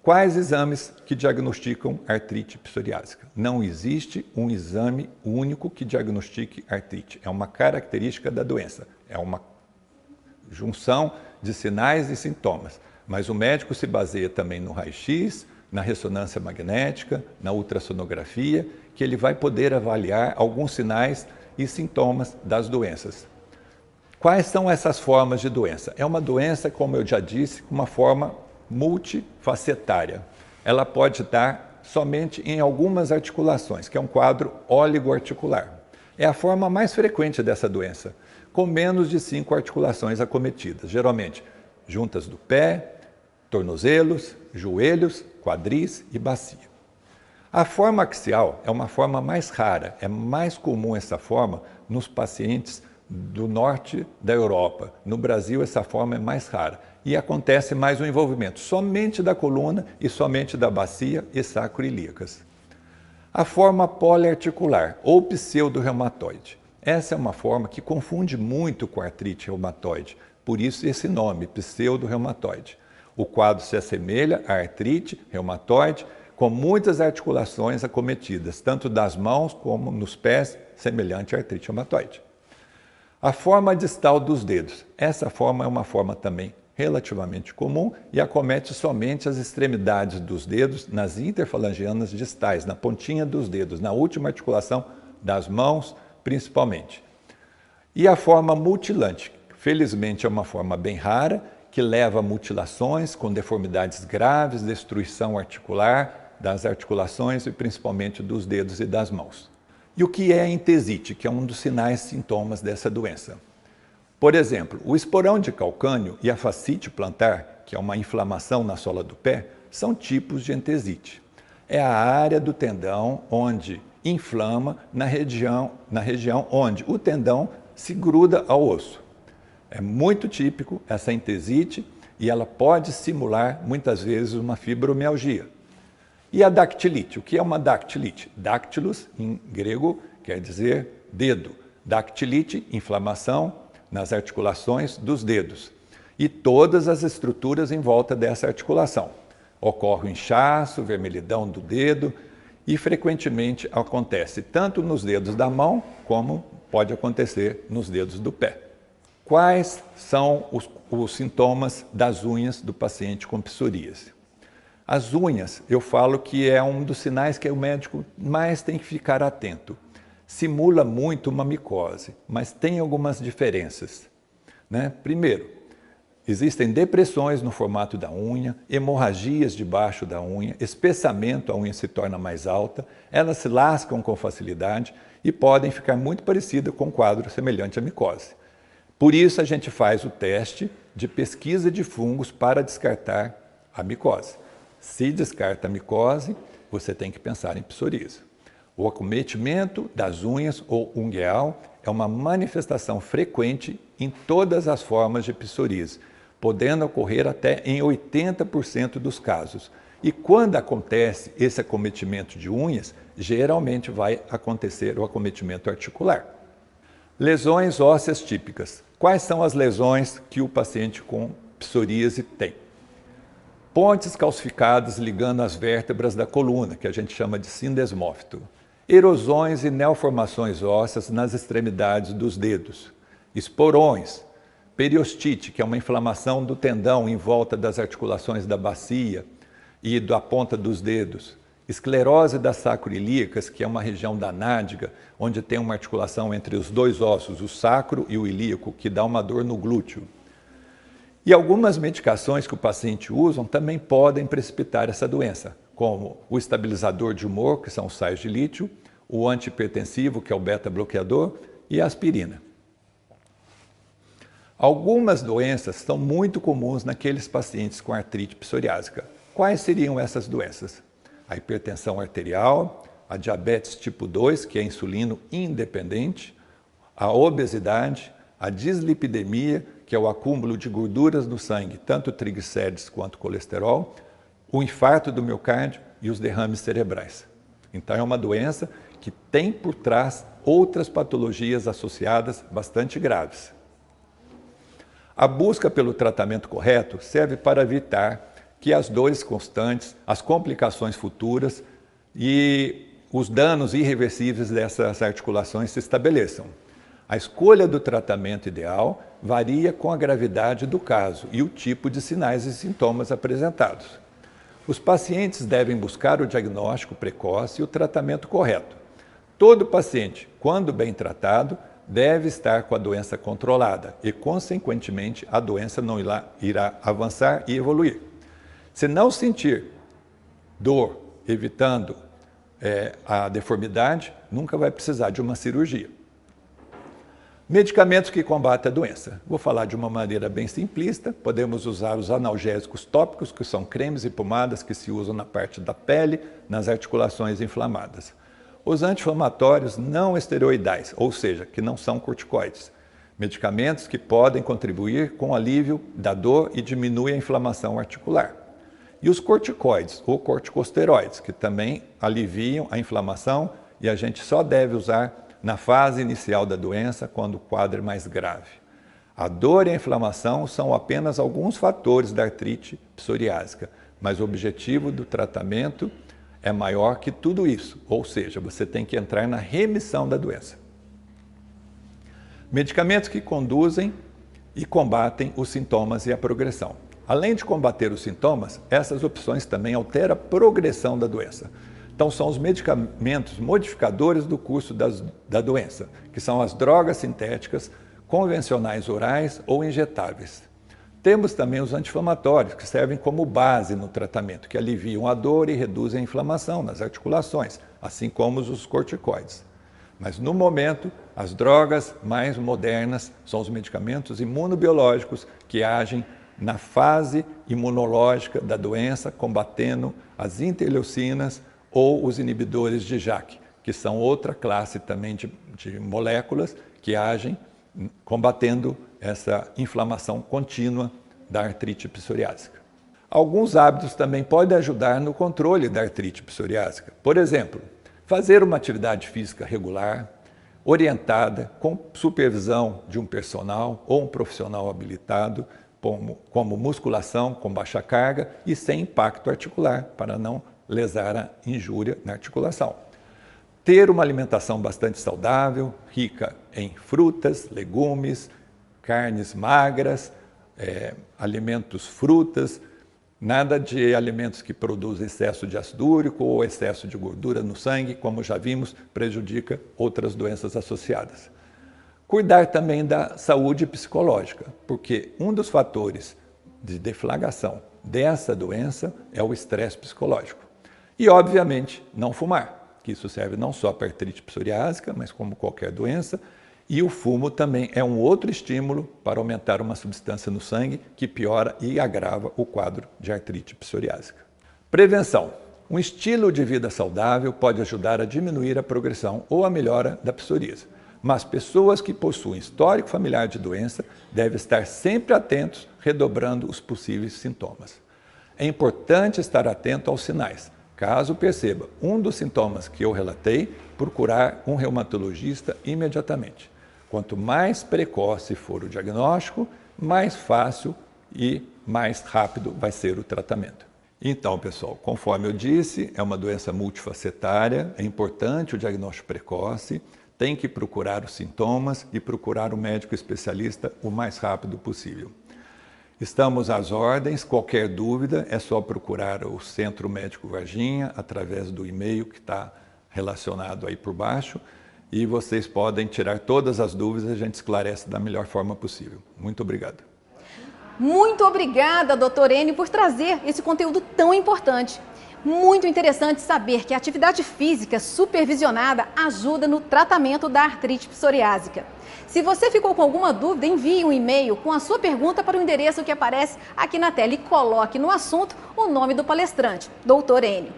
Quais exames que diagnosticam artrite psoriásica? Não existe um exame único que diagnostique artrite. É uma característica da doença. É uma junção de sinais e sintomas. Mas o médico se baseia também no raio-x, na ressonância magnética, na ultrassonografia, que ele vai poder avaliar alguns sinais e sintomas das doenças. Quais são essas formas de doença? É uma doença, como eu já disse, com uma forma multifacetária. Ela pode dar somente em algumas articulações, que é um quadro oligoarticular. É a forma mais frequente dessa doença, com menos de 5 articulações acometidas, geralmente juntas do pé, tornozelos, joelhos, quadris e bacia. A forma axial é uma forma mais rara, é mais comum essa forma nos pacientes do norte da Europa. No Brasil, essa forma é mais rara e acontece mais o envolvimento somente da coluna e somente da bacia e sacroiliacas. A forma poliarticular ou pseudo-reumatoide. Essa é uma forma que confunde muito com a artrite reumatoide, por isso esse nome, pseudo-reumatoide. O quadro se assemelha à artrite reumatoide, com muitas articulações acometidas, tanto das mãos como nos pés, semelhante à artrite reumatoide. A forma distal dos dedos. Essa forma é uma forma também relativamente comum e acomete somente as extremidades dos dedos nas interfalangianas distais, na pontinha dos dedos, na última articulação das mãos, principalmente. E a forma mutilante. Felizmente é uma forma bem rara, que leva a mutilações com deformidades graves, destruição articular das articulações e principalmente dos dedos e das mãos. E o que é a entesite, que é um dos sinais e sintomas dessa doença? Por exemplo, o esporão de calcânio e a fascite plantar, que é uma inflamação na sola do pé, são tipos de entesite. É a área do tendão onde inflama na região onde o tendão se gruda ao osso. É muito típico essa entesite e ela pode simular muitas vezes uma fibromialgia. E a dactilite, o que é uma dactilite? Dactylos, em grego, quer dizer dedo. Dactilite, inflamação nas articulações dos dedos e todas as estruturas em volta dessa articulação. Ocorre o inchaço, vermelhidão do dedo e frequentemente acontece tanto nos dedos da mão como pode acontecer nos dedos do pé. Quais são os sintomas das unhas do paciente com psoríase? As unhas, eu falo que é um dos sinais que o médico mais tem que ficar atento. Simula muito uma micose, mas tem algumas diferenças, né? Primeiro, Existem depressões no formato da unha, hemorragias debaixo da unha, espessamento, a unha se torna mais alta, elas se lascam com facilidade e podem ficar muito parecidas com um quadro semelhante à micose. Por isso a gente faz o teste de pesquisa de fungos para descartar a micose. Se descarta a micose, você tem que pensar em psoríase. O acometimento das unhas ou ungueal é uma manifestação frequente em todas as formas de psoríase, podendo ocorrer até em 80% dos casos. E quando acontece esse acometimento de unhas, geralmente vai acontecer o acometimento articular. Lesões ósseas típicas. Quais são as lesões que o paciente com psoríase tem? Pontes calcificadas ligando as vértebras da coluna, que a gente chama de sindesmófito. Erosões e neoformações ósseas nas extremidades dos dedos. Esporões. Periostite, que é uma inflamação do tendão em volta das articulações da bacia e da ponta dos dedos. Esclerose das sacroiliacas, que é uma região da nádega, onde tem uma articulação entre os dois ossos, o sacro e o ilíaco, que dá uma dor no glúteo. E algumas medicações que o paciente usa também podem precipitar essa doença, como o estabilizador de humor, que são os sais de lítio, o antihipertensivo, que é o beta-bloqueador, e a aspirina. Algumas doenças são muito comuns naqueles pacientes com artrite psoriásica. Quais seriam essas doenças? A hipertensão arterial, a diabetes tipo 2, que é insulino independente, a obesidade, a dislipidemia, que é o acúmulo de gorduras no sangue, tanto triglicérides quanto colesterol, o infarto do miocárdio e os derrames cerebrais. Então é uma doença que tem por trás outras patologias associadas bastante graves. A busca pelo tratamento correto serve para evitar que as dores constantes, as complicações futuras e os danos irreversíveis dessas articulações se estabeleçam. A escolha do tratamento ideal varia com a gravidade do caso e o tipo de sinais e sintomas apresentados. Os pacientes devem buscar o diagnóstico precoce e o tratamento correto. Todo paciente, quando bem tratado, deve estar com a doença controlada e, consequentemente, a doença não irá avançar e evoluir. Se não sentir dor, evitando a deformidade, nunca vai precisar de uma cirurgia. Medicamentos que combatem a doença. Vou falar de uma maneira bem simplista. Podemos usar os analgésicos tópicos, que são cremes e pomadas que se usam na parte da pele, nas articulações inflamadas. Os anti-inflamatórios não esteroidais, ou seja, que não são corticoides. Medicamentos que podem contribuir com o alívio da dor e diminuir a inflamação articular. E os corticoides, ou corticosteroides, que também aliviam a inflamação e a gente só deve usar na fase inicial da doença, quando o quadro é mais grave. A dor e a inflamação são apenas alguns fatores da artrite psoriásica, mas o objetivo do tratamento é maior que tudo isso, ou seja, você tem que entrar na remissão da doença. Medicamentos que conduzem e combatem os sintomas e a progressão. Além de combater os sintomas, essas opções também alteram a progressão da doença. Então, são os medicamentos modificadores do curso da doença, que são as drogas sintéticas, convencionais orais ou injetáveis. Temos também os anti-inflamatórios, que servem como base no tratamento, que aliviam a dor e reduzem a inflamação nas articulações, assim como os corticoides. Mas, no momento, as drogas mais modernas são os medicamentos imunobiológicos que agem na fase imunológica da doença, combatendo as interleucinas ou os inibidores de JAK, que são outra classe também de moléculas que agem combatendo essa inflamação contínua da artrite psoriásica. Alguns hábitos também podem ajudar no controle da artrite psoriásica. Por exemplo, fazer uma atividade física regular, orientada, com supervisão de um personal ou um profissional habilitado, como musculação com baixa carga e sem impacto articular, para não lesar a injúria na articulação. Ter uma alimentação bastante saudável, rica em frutas, legumes, carnes magras, alimentos frutas, nada de alimentos que produzem excesso de ácido úrico ou excesso de gordura no sangue, como já vimos, prejudica outras doenças associadas. Cuidar também da saúde psicológica, porque um dos fatores de deflagração dessa doença é o estresse psicológico. E, obviamente, não fumar, que isso serve não só para artrite psoriásica, mas como qualquer doença. E o fumo também é um outro estímulo para aumentar uma substância no sangue que piora e agrava o quadro de artrite psoriásica. Prevenção. Um estilo de vida saudável pode ajudar a diminuir a progressão ou a melhora da psoríase. Mas pessoas que possuem histórico familiar de doença devem estar sempre atentos, redobrando os possíveis sintomas. É importante estar atento aos sinais. Caso perceba um dos sintomas que eu relatei, procurar um reumatologista imediatamente. Quanto mais precoce for o diagnóstico, mais fácil e mais rápido vai ser o tratamento. Então, pessoal, conforme eu disse, é uma doença multifacetária, é importante o diagnóstico precoce, tem que procurar os sintomas e procurar o médico especialista o mais rápido possível. Estamos às ordens, qualquer dúvida é só procurar o Centro Médico Varginha através do e-mail que está relacionado aí por baixo e vocês podem tirar todas as dúvidas e a gente esclarece da melhor forma possível. Muito obrigado. Muito obrigada, doutor Enio, por trazer esse conteúdo tão importante. Muito interessante saber que a atividade física supervisionada ajuda no tratamento da artrite psoriásica. Se você ficou com alguma dúvida, envie um e-mail com a sua pergunta para o endereço que aparece aqui na tela e coloque no assunto o nome do palestrante, doutor Enio.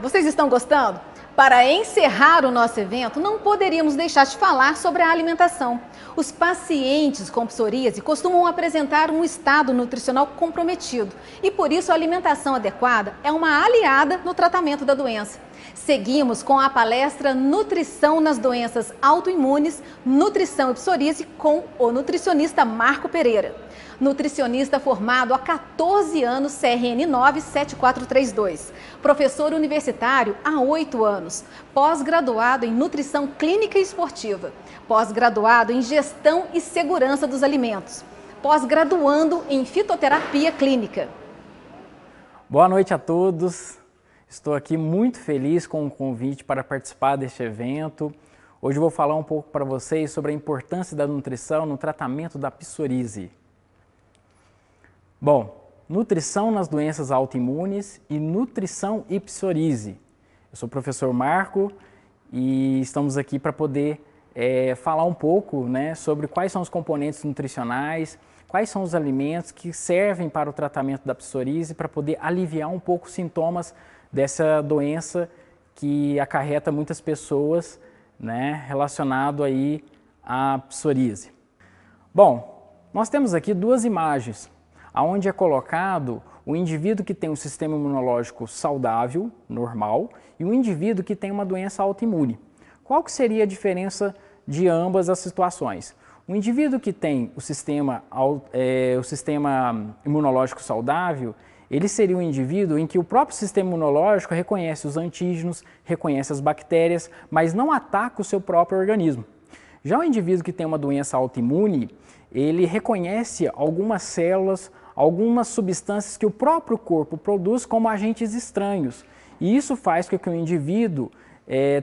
Vocês estão gostando? Para encerrar o nosso evento, não poderíamos deixar de falar sobre a alimentação. Os pacientes com psoríase costumam apresentar um estado nutricional comprometido e, por isso, a alimentação adequada é uma aliada no tratamento da doença. Seguimos com a palestra Nutrição nas Doenças Autoimunes, Nutrição e Psoríase com o nutricionista Marco Pereira. Nutricionista formado há 14 anos, CRN 97432. Professor universitário há 8 anos. Pós-graduado em Nutrição Clínica e Esportiva. Pós-graduado em Gestão e Segurança dos Alimentos. Pós-graduando em Fitoterapia Clínica. Boa noite a todos. Estou aqui muito feliz com o convite para participar deste evento. Hoje eu vou falar um pouco para vocês sobre a importância da nutrição no tratamento da psoríase. Bom, nutrição nas doenças autoimunes e nutrição e psoríase. Eu sou o professor Marco e estamos aqui para poder falar um pouco, sobre quais são os componentes nutricionais, quais são os alimentos que servem para o tratamento da psoríase para poder aliviar um pouco os sintomas dessa doença que acarreta muitas pessoas, relacionado aí à psoríase. Bom, nós temos aqui duas imagens, onde é colocado o indivíduo que tem um sistema imunológico saudável, normal, e o indivíduo que tem uma doença autoimune. Qual que seria a diferença de ambas as situações? O indivíduo que tem o sistema imunológico saudável, ele seria um indivíduo em que o próprio sistema imunológico reconhece os antígenos, reconhece as bactérias, mas não ataca o seu próprio organismo. Já o indivíduo que tem uma doença autoimune, ele reconhece algumas células, algumas substâncias que o próprio corpo produz como agentes estranhos. E isso faz com que o indivíduo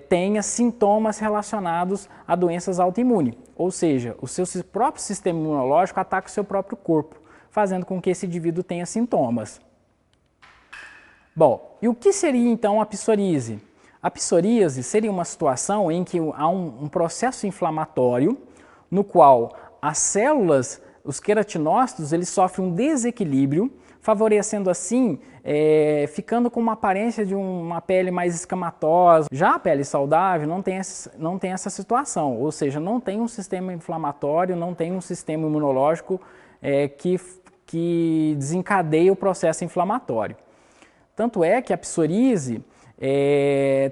tenha sintomas relacionados a doenças autoimunes. Ou seja, o seu próprio sistema imunológico ataca o seu próprio corpo, fazendo com que esse indivíduo tenha sintomas. Bom, e o que seria então a psoríase? A psoríase seria uma situação em que há um processo inflamatório no qual as células, os queratinócitos, eles sofrem um desequilíbrio, favorecendo assim, ficando com uma aparência de uma pele mais escamatosa. Já a pele saudável não tem essa situação, ou seja, não tem um sistema inflamatório, não tem um sistema imunológico que desencadeia o processo inflamatório. Tanto é que a psoríase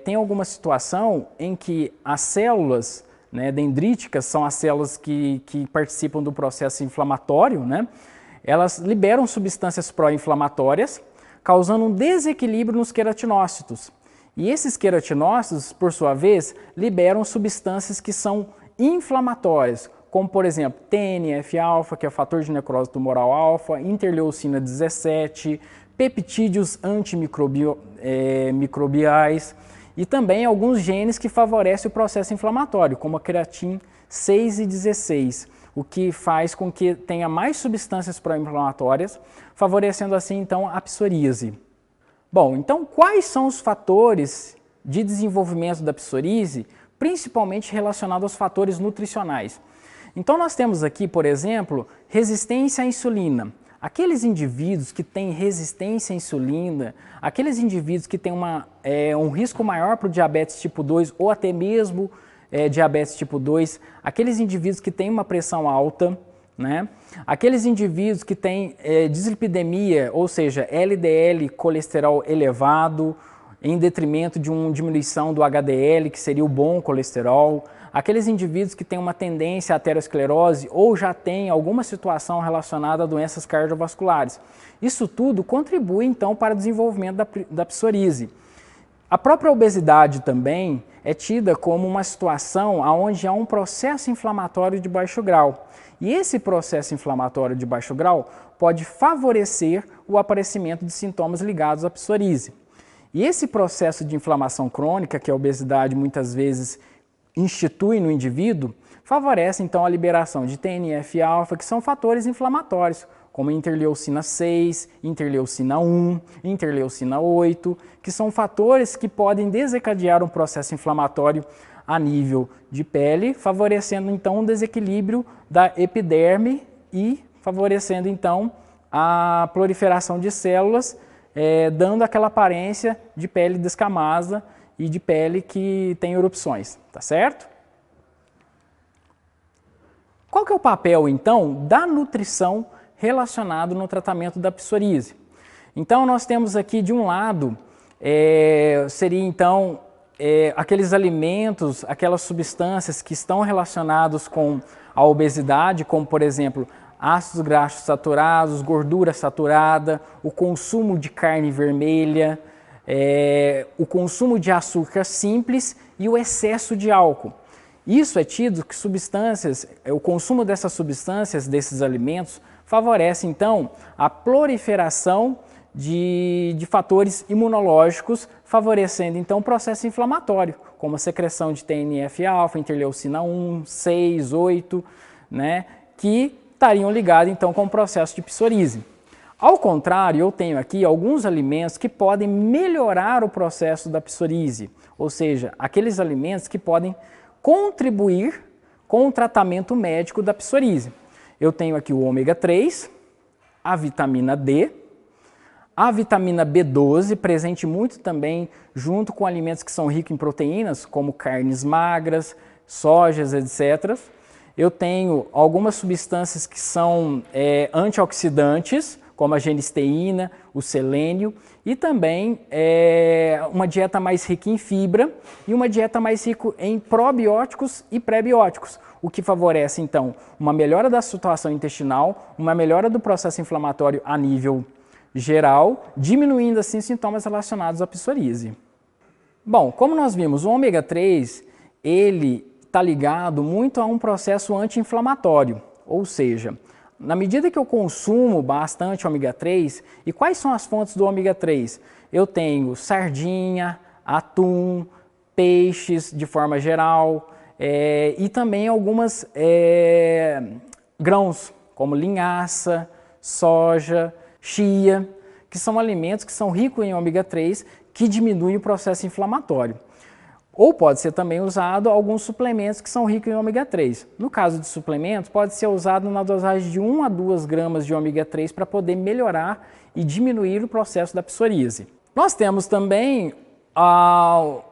tem alguma situação em que as células dendríticas, são as células que participam do processo inflamatório, elas liberam substâncias pró-inflamatórias, causando um desequilíbrio nos queratinócitos. E esses queratinócitos, por sua vez, liberam substâncias que são inflamatórias, como por exemplo TNF-alfa, que é o fator de necrose tumoral alfa, interleucina 17, peptídeos antimicrobiais e também alguns genes que favorecem o processo inflamatório, como a creatina 6 e 16, o que faz com que tenha mais substâncias pró-inflamatórias, favorecendo assim então a psoríase. Bom, então quais são os fatores de desenvolvimento da psoríase, principalmente relacionados aos fatores nutricionais? Então nós temos aqui, por exemplo, resistência à insulina. Aqueles indivíduos que têm resistência à insulina, aqueles indivíduos que têm um risco maior para o diabetes tipo 2 ou até mesmo diabetes tipo 2, aqueles indivíduos que têm uma pressão alta, né? Aqueles indivíduos que têm dislipidemia, ou seja, LDL, colesterol elevado, em detrimento de uma diminuição do HDL, que seria o bom colesterol, aqueles indivíduos que têm uma tendência à aterosclerose ou já têm alguma situação relacionada a doenças cardiovasculares. Isso tudo contribui então para o desenvolvimento da psoríase. A própria obesidade também é tida como uma situação onde há um processo inflamatório de baixo grau. E esse processo inflamatório de baixo grau pode favorecer o aparecimento de sintomas ligados à psoríase. E esse processo de inflamação crônica, que a obesidade muitas vezes institui no indivíduo, favorece então a liberação de TNF-alfa, que são fatores inflamatórios, como interleucina 6, interleucina 1, interleucina 8, que são fatores que podem desencadear um processo inflamatório a nível de pele, favorecendo então um desequilíbrio da epiderme e favorecendo então a proliferação de células, dando aquela aparência de pele descamada e de pele que tem erupções, tá certo? Qual que é o papel então da nutrição relacionado no tratamento da psoríase? Então nós temos aqui de um lado, seria então aqueles alimentos, aquelas substâncias que estão relacionados com a obesidade, como por exemplo ácidos graxos saturados, gordura saturada, o consumo de carne vermelha, o consumo de açúcar simples e o excesso de álcool. Isso é tido que o consumo dessas substâncias, desses alimentos, favorece então a proliferação de fatores imunológicos, favorecendo então o processo inflamatório, como a secreção de TNF-alfa, interleucina 1, 6, 8, né, que estariam ligados então com o processo de psoríase. Ao contrário, eu tenho aqui alguns alimentos que podem melhorar o processo da psoríase, ou seja, aqueles alimentos que podem contribuir com o tratamento médico da psoríase. Eu tenho aqui o ômega 3, a vitamina D, a vitamina B12, presente muito também junto com alimentos que são ricos em proteínas, como carnes magras, sojas, etc. Eu tenho algumas substâncias que são antioxidantes, como a genisteína, o selênio, e também uma dieta mais rica em fibra e uma dieta mais rica em probióticos e pré-bióticos, o que favorece, então, uma melhora da situação intestinal, uma melhora do processo inflamatório a nível geral, diminuindo, assim, sintomas relacionados à psoríase. Bom, como nós vimos, o ômega 3, ele está ligado muito a um processo anti-inflamatório, ou seja, na medida que eu consumo bastante ômega 3, e quais são as fontes do ômega 3? Eu tenho sardinha, atum, peixes de forma geral, e também algumas grãos, como linhaça, soja, chia, que são alimentos que são ricos em ômega 3, que diminuem o processo inflamatório. Ou pode ser também usado alguns suplementos que são ricos em ômega 3. No caso de suplementos, pode ser usado na dosagem de 1 a 2 gramas de ômega 3 para poder melhorar e diminuir o processo da psoríase. Nós temos também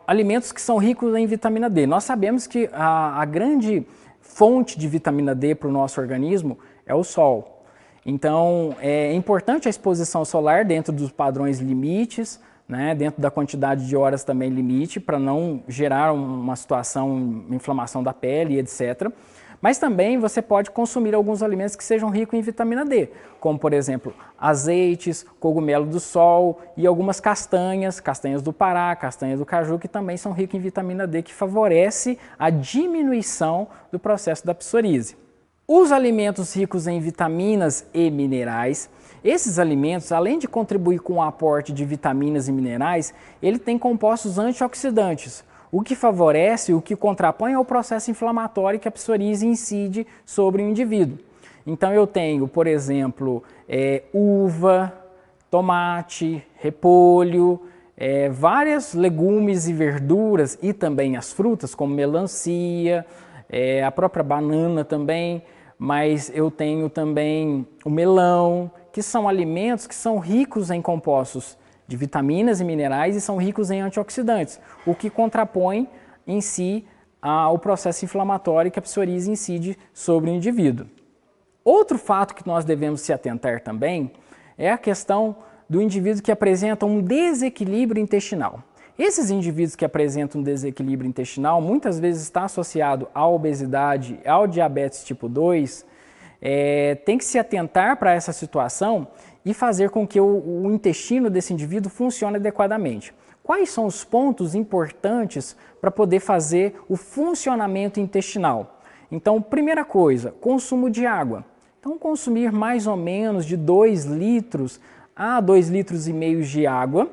alimentos que são ricos em vitamina D. Nós sabemos que a grande fonte de vitamina D para o nosso organismo é o sol. Então, é importante a exposição solar dentro dos padrões limites, né, dentro da quantidade de horas também limite, para não gerar uma situação, inflamação da pele, etc. Mas também você pode consumir alguns alimentos que sejam ricos em vitamina D, como por exemplo azeites, cogumelo do sol e algumas castanhas, castanhas do Pará, castanhas do caju, que também são ricas em vitamina D, que favorece a diminuição do processo da psoríase. Os alimentos ricos em vitaminas e minerais. Esses alimentos, além de contribuir com o aporte de vitaminas e minerais, ele tem compostos antioxidantes, o que favorece, o que contrapõe ao processo inflamatório que a psoríase incide sobre o indivíduo. Então eu tenho, por exemplo, uva, tomate, repolho, vários legumes e verduras e também as frutas, como melancia, a própria banana também, mas eu tenho também o melão, que são alimentos que são ricos em compostos de vitaminas e minerais e são ricos em antioxidantes, o que contrapõe em si o processo inflamatório que a psoríase incide sobre o indivíduo. Outro fato que nós devemos se atentar também é a questão do indivíduo que apresenta um desequilíbrio intestinal. Esses indivíduos que apresentam um desequilíbrio intestinal muitas vezes está associado à obesidade, ao diabetes tipo 2, tem que se atentar para essa situação e fazer com que o intestino desse indivíduo funcione adequadamente. Quais são os pontos importantes para poder fazer o funcionamento intestinal? Então, primeira coisa, consumo de água. Então, consumir mais ou menos de 2 litros a 2,5 litros de água,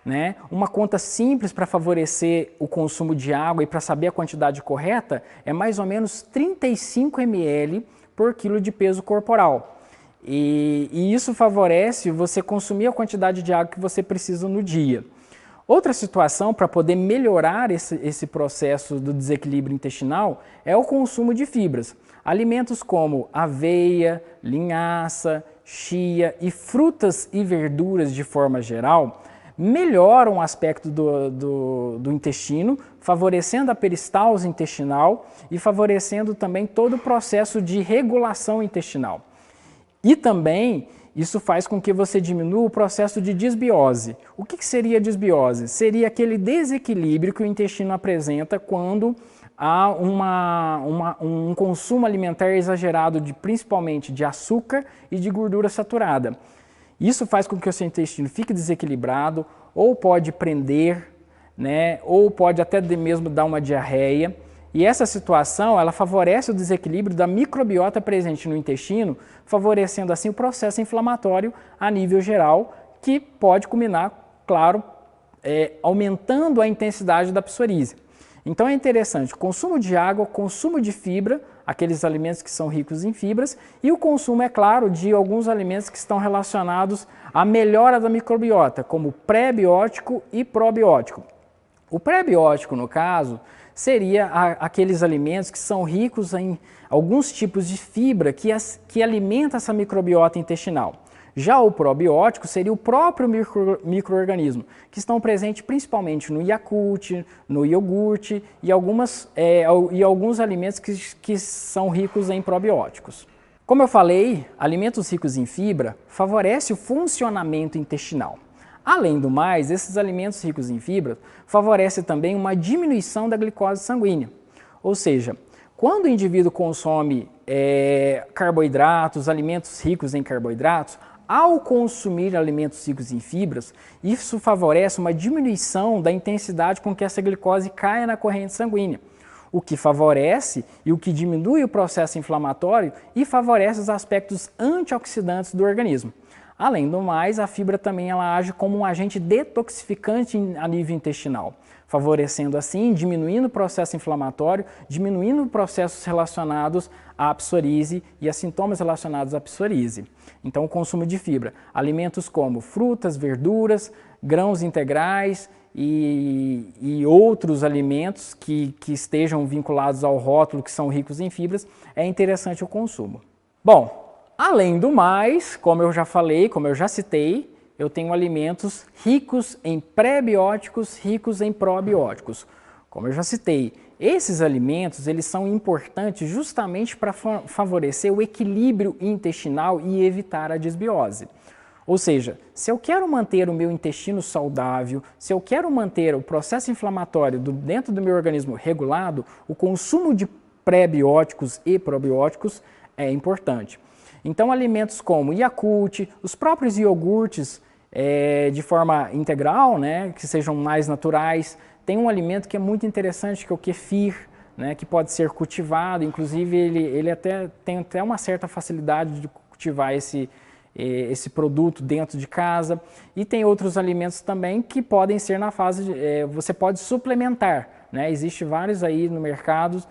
né? Uma conta simples para favorecer o consumo de água e para saber a quantidade correta é mais ou menos 35 ml por quilo de peso corporal. E isso favorece você consumir a quantidade de água que você precisa no dia. Outra situação para poder melhorar esse processo do desequilíbrio intestinal é o consumo de fibras. Alimentos como aveia, linhaça, chia e frutas e verduras de forma geral melhoram o aspecto do intestino, favorecendo a peristalse intestinal e favorecendo também todo o processo de regulação intestinal. E também isso faz com que você diminua o processo de disbiose. O que seria a disbiose? Seria aquele desequilíbrio que o intestino apresenta quando há um consumo alimentar exagerado principalmente de açúcar e de gordura saturada. Isso faz com que o seu intestino fique desequilibrado, ou pode prender, né, ou pode até mesmo dar uma diarreia. E essa situação, ela favorece o desequilíbrio da microbiota presente no intestino, favorecendo assim o processo inflamatório a nível geral, que pode culminar, claro, aumentando a intensidade da psoríase. Então é interessante, consumo de água, consumo de fibra, aqueles alimentos que são ricos em fibras, e o consumo, é claro, de alguns alimentos que estão relacionados à melhora da microbiota, como pré-biótico e probiótico. O pré-biótico, no caso, seria aqueles alimentos que são ricos em alguns tipos de fibra que alimenta essa microbiota intestinal. Já o probiótico seria o próprio micro-organismo, que estão presentes principalmente no Yakult, no iogurte e alguns alimentos que são ricos em probióticos. Como eu falei, alimentos ricos em fibra favorecem o funcionamento intestinal. Além do mais, esses alimentos ricos em fibra favorecem também uma diminuição da glicose sanguínea. Ou seja, quando o indivíduo consome carboidratos, alimentos ricos em carboidratos, ao consumir alimentos ricos em fibras, isso favorece uma diminuição da intensidade com que essa glicose caia na corrente sanguínea, o que favorece e o que diminui o processo inflamatório e favorece os aspectos antioxidantes do organismo. Além do mais, a fibra também ela age como um agente detoxificante a nível intestinal, favorecendo assim, diminuindo o processo inflamatório, diminuindo processos relacionados à psoríase e a sintomas relacionados à psoríase. Então, o consumo de fibra, alimentos como frutas, verduras, grãos integrais e outros alimentos que estejam vinculados ao rótulo que são ricos em fibras, é interessante o consumo. Bom, além do mais, como eu já falei, como eu já citei, eu tenho alimentos ricos em pré-bióticos, ricos em probióticos. Como eu já citei, esses alimentos eles são importantes justamente para favorecer o equilíbrio intestinal e evitar a disbiose. Ou seja, se eu quero manter o meu intestino saudável, se eu quero manter o processo inflamatório dentro do meu organismo regulado, o consumo de pré-bióticos e probióticos é importante. Então, alimentos como Yakult, os próprios iogurtes de forma integral, né, que sejam mais naturais. Tem um alimento que é muito interessante, que é o kefir, né, que pode ser cultivado, inclusive ele tem até uma certa facilidade de cultivar esse produto dentro de casa. E tem outros alimentos também que podem ser na fase de, você pode suplementar, né? Existem vários aí no mercado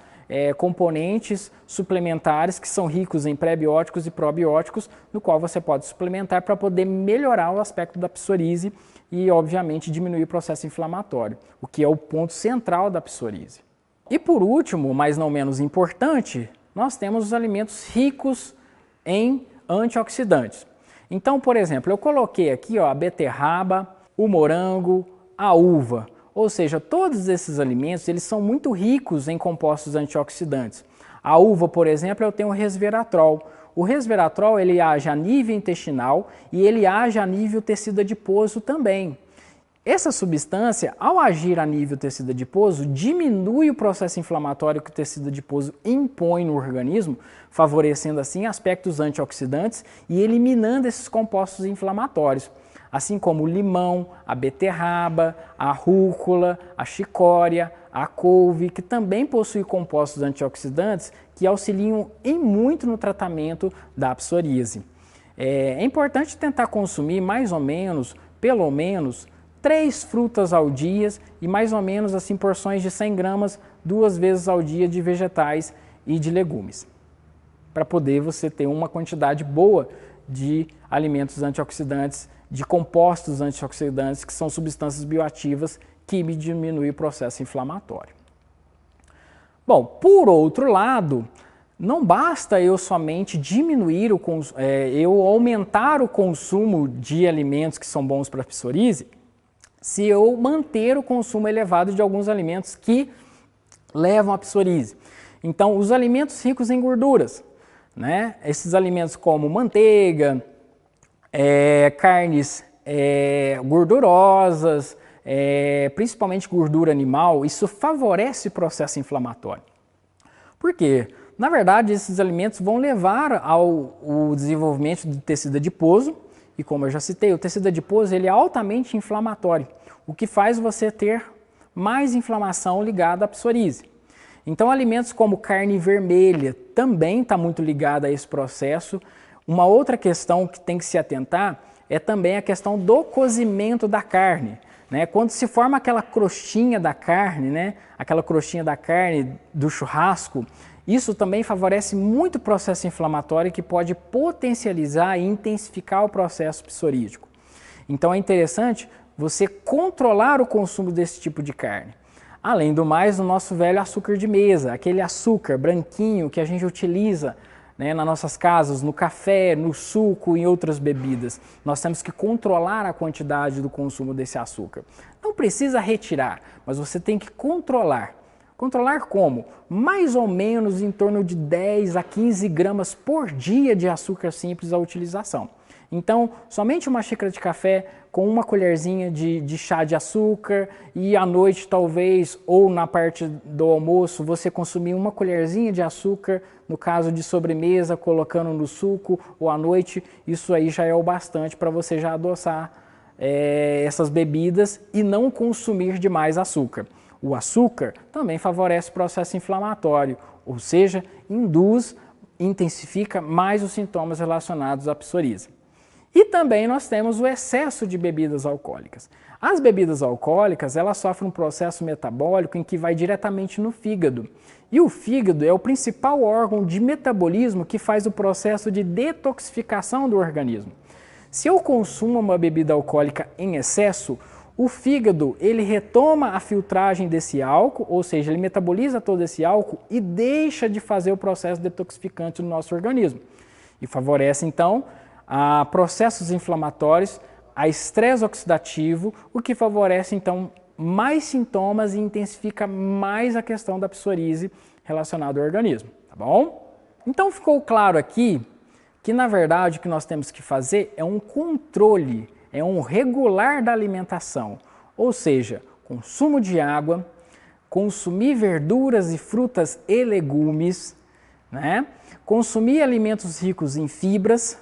componentes suplementares que são ricos em pré-bióticos e probióticos, no qual você pode suplementar para poder melhorar o aspecto da psoríase e, obviamente, diminuir o processo inflamatório, o que é o ponto central da psoríase. E por último, mas não menos importante, nós temos os alimentos ricos em antioxidantes. Então, por exemplo, eu coloquei aqui a beterraba, o morango, a uva. Ou seja, todos esses alimentos eles são muito ricos em compostos antioxidantes. A uva, por exemplo, eu tenho o resveratrol. O resveratrol ele age a nível intestinal e ele age a nível tecido adiposo também. Essa substância, ao agir a nível tecido adiposo, diminui o processo inflamatório que o tecido adiposo impõe no organismo, favorecendo assim aspectos antioxidantes e eliminando esses compostos inflamatórios. Assim como o limão, a beterraba, a rúcula, a chicória, a couve, que também possui compostos antioxidantes que auxiliam em muito no tratamento da psoríase. É importante tentar consumir mais ou menos, pelo menos, 3 frutas ao dia e mais ou menos assim porções de 100 gramas 2 vezes ao dia de vegetais e de legumes, para poder você ter uma quantidade boa de alimentos antioxidantes, de compostos antioxidantes, que são substâncias bioativas que diminuem o processo inflamatório. Bom, por outro lado, não basta eu somente eu aumentar o consumo de alimentos que são bons para a psoríase, se eu manter o consumo elevado de alguns alimentos que levam à psoríase. Então, os alimentos ricos em gorduras, né? Esses alimentos como manteiga, carnes gordurosas, principalmente gordura animal, isso favorece o processo inflamatório. Por quê? Na verdade, esses alimentos vão levar ao desenvolvimento do tecido adiposo, e como eu já citei, o tecido adiposo ele é altamente inflamatório, o que faz você ter mais inflamação ligada à psoríase. Então, alimentos como carne vermelha também está muito ligado a esse processo. Uma outra questão que tem que se atentar é também a questão do cozimento da carne, né? Quando se forma aquela crostinha da carne, né? Aquela crostinha da carne do churrasco, isso também favorece muito o processo inflamatório que pode potencializar e intensificar o processo psorítico. Então é interessante você controlar o consumo desse tipo de carne. Além do mais, o nosso velho açúcar de mesa, aquele açúcar branquinho que a gente utiliza, né, nas nossas casas, no café, no suco e em outras bebidas. Nós temos que controlar a quantidade do consumo desse açúcar. Não precisa retirar, mas você tem que controlar. Controlar como? Mais ou menos em torno de 10 a 15 gramas por dia de açúcar simples à utilização. Então, somente uma xícara de café com uma colherzinha de chá de açúcar e à noite talvez, ou na parte do almoço, você consumir uma colherzinha de açúcar, no caso de sobremesa, colocando no suco ou à noite, isso aí já é o bastante para você já adoçar essas bebidas e não consumir demais açúcar. O açúcar também favorece o processo inflamatório, ou seja, intensifica mais os sintomas relacionados à psoríase. E também nós temos o excesso de bebidas alcoólicas. As bebidas alcoólicas, elas sofrem um processo metabólico em que vai diretamente no fígado. E o fígado é o principal órgão de metabolismo que faz o processo de detoxificação do organismo. Se eu consumo uma bebida alcoólica em excesso, o fígado ele retoma a filtragem desse álcool, ou seja, ele metaboliza todo esse álcool e deixa de fazer o processo detoxificante no nosso organismo. E favorece então a processos inflamatórios, a estresse oxidativo, o que favorece então mais sintomas e intensifica mais a questão da psoríase relacionada ao organismo, tá bom? Então ficou claro aqui que na verdade o que nós temos que fazer é um controle, é um regular da alimentação, ou seja, consumo de água, consumir verduras e frutas e legumes, né? Consumir alimentos ricos em fibras,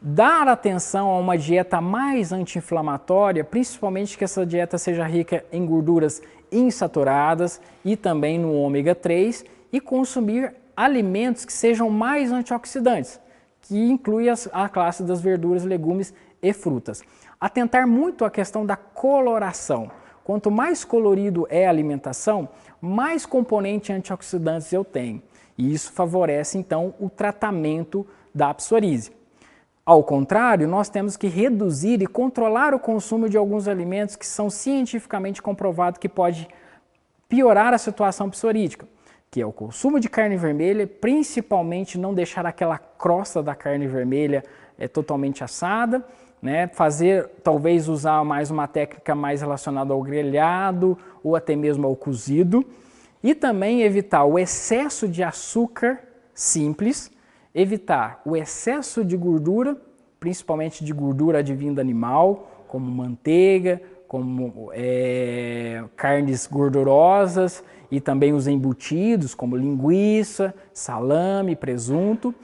dar atenção a uma dieta mais anti-inflamatória, principalmente que essa dieta seja rica em gorduras insaturadas e também no ômega 3, e consumir alimentos que sejam mais antioxidantes, que inclui a classe das verduras, legumes e frutas. Atentar muito à questão da coloração. Quanto mais colorido é a alimentação, mais componentes antioxidantes eu tenho. E isso favorece, então, o tratamento da psoríase. Ao contrário, nós temos que reduzir e controlar o consumo de alguns alimentos que são cientificamente comprovados que pode piorar a situação psorítica, que é o consumo de carne vermelha, principalmente não deixar aquela crosta da carne vermelha totalmente assada, né? Talvez usar mais uma técnica mais relacionada ao grelhado ou até mesmo ao cozido, e também evitar o excesso de açúcar simples, evitar o excesso de gordura, principalmente de gordura advinda animal, como manteiga, como carnes gordurosas e também os embutidos, como linguiça, salame, presunto.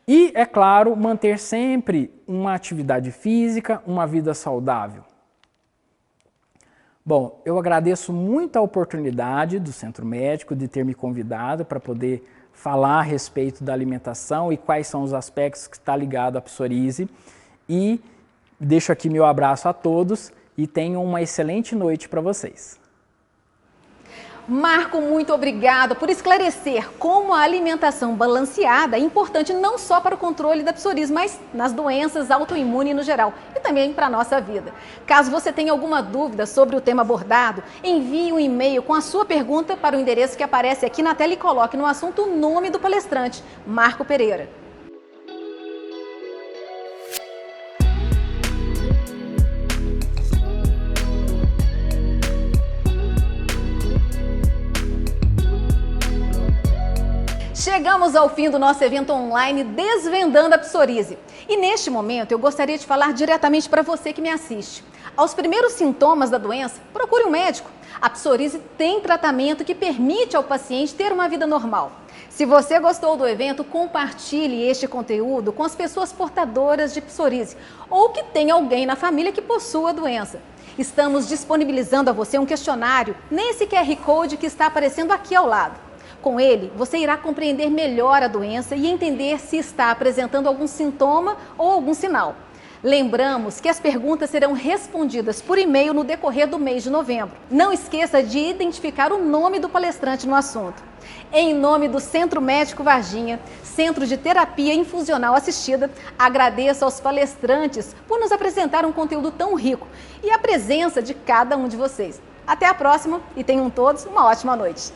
E, é claro, manter sempre uma atividade física, uma vida saudável. Bom, eu agradeço muito a oportunidade do Centro Médico de ter me convidado para poder falar a respeito da alimentação e quais são os aspectos que está ligado à psoríase. E deixo aqui meu abraço a todos e tenham uma excelente noite para vocês. Marco, muito obrigada por esclarecer como a alimentação balanceada é importante não só para o controle da psoríase, mas nas doenças autoimunes no geral e também para a nossa vida. Caso você tenha alguma dúvida sobre o tema abordado, envie um e-mail com a sua pergunta para o endereço que aparece aqui na tela e coloque no assunto o nome do palestrante, Marco Pereira. Chegamos ao fim do nosso evento online Desvendando a Psoríase. E neste momento eu gostaria de falar diretamente para você que me assiste. Aos primeiros sintomas da doença, procure um médico. A psoríase tem tratamento que permite ao paciente ter uma vida normal. Se você gostou do evento, compartilhe este conteúdo com as pessoas portadoras de psoríase ou que tem alguém na família que possua a doença. Estamos disponibilizando a você um questionário nesse QR Code que está aparecendo aqui ao lado. Com ele, você irá compreender melhor a doença e entender se está apresentando algum sintoma ou algum sinal. Lembramos que as perguntas serão respondidas por e-mail no decorrer do mês de novembro. Não esqueça de identificar o nome do palestrante no assunto. Em nome do Centro Médico Varginha, Centro de Terapia Infusional Assistida, agradeço aos palestrantes por nos apresentar um conteúdo tão rico e a presença de cada um de vocês. Até a próxima e tenham todos uma ótima noite.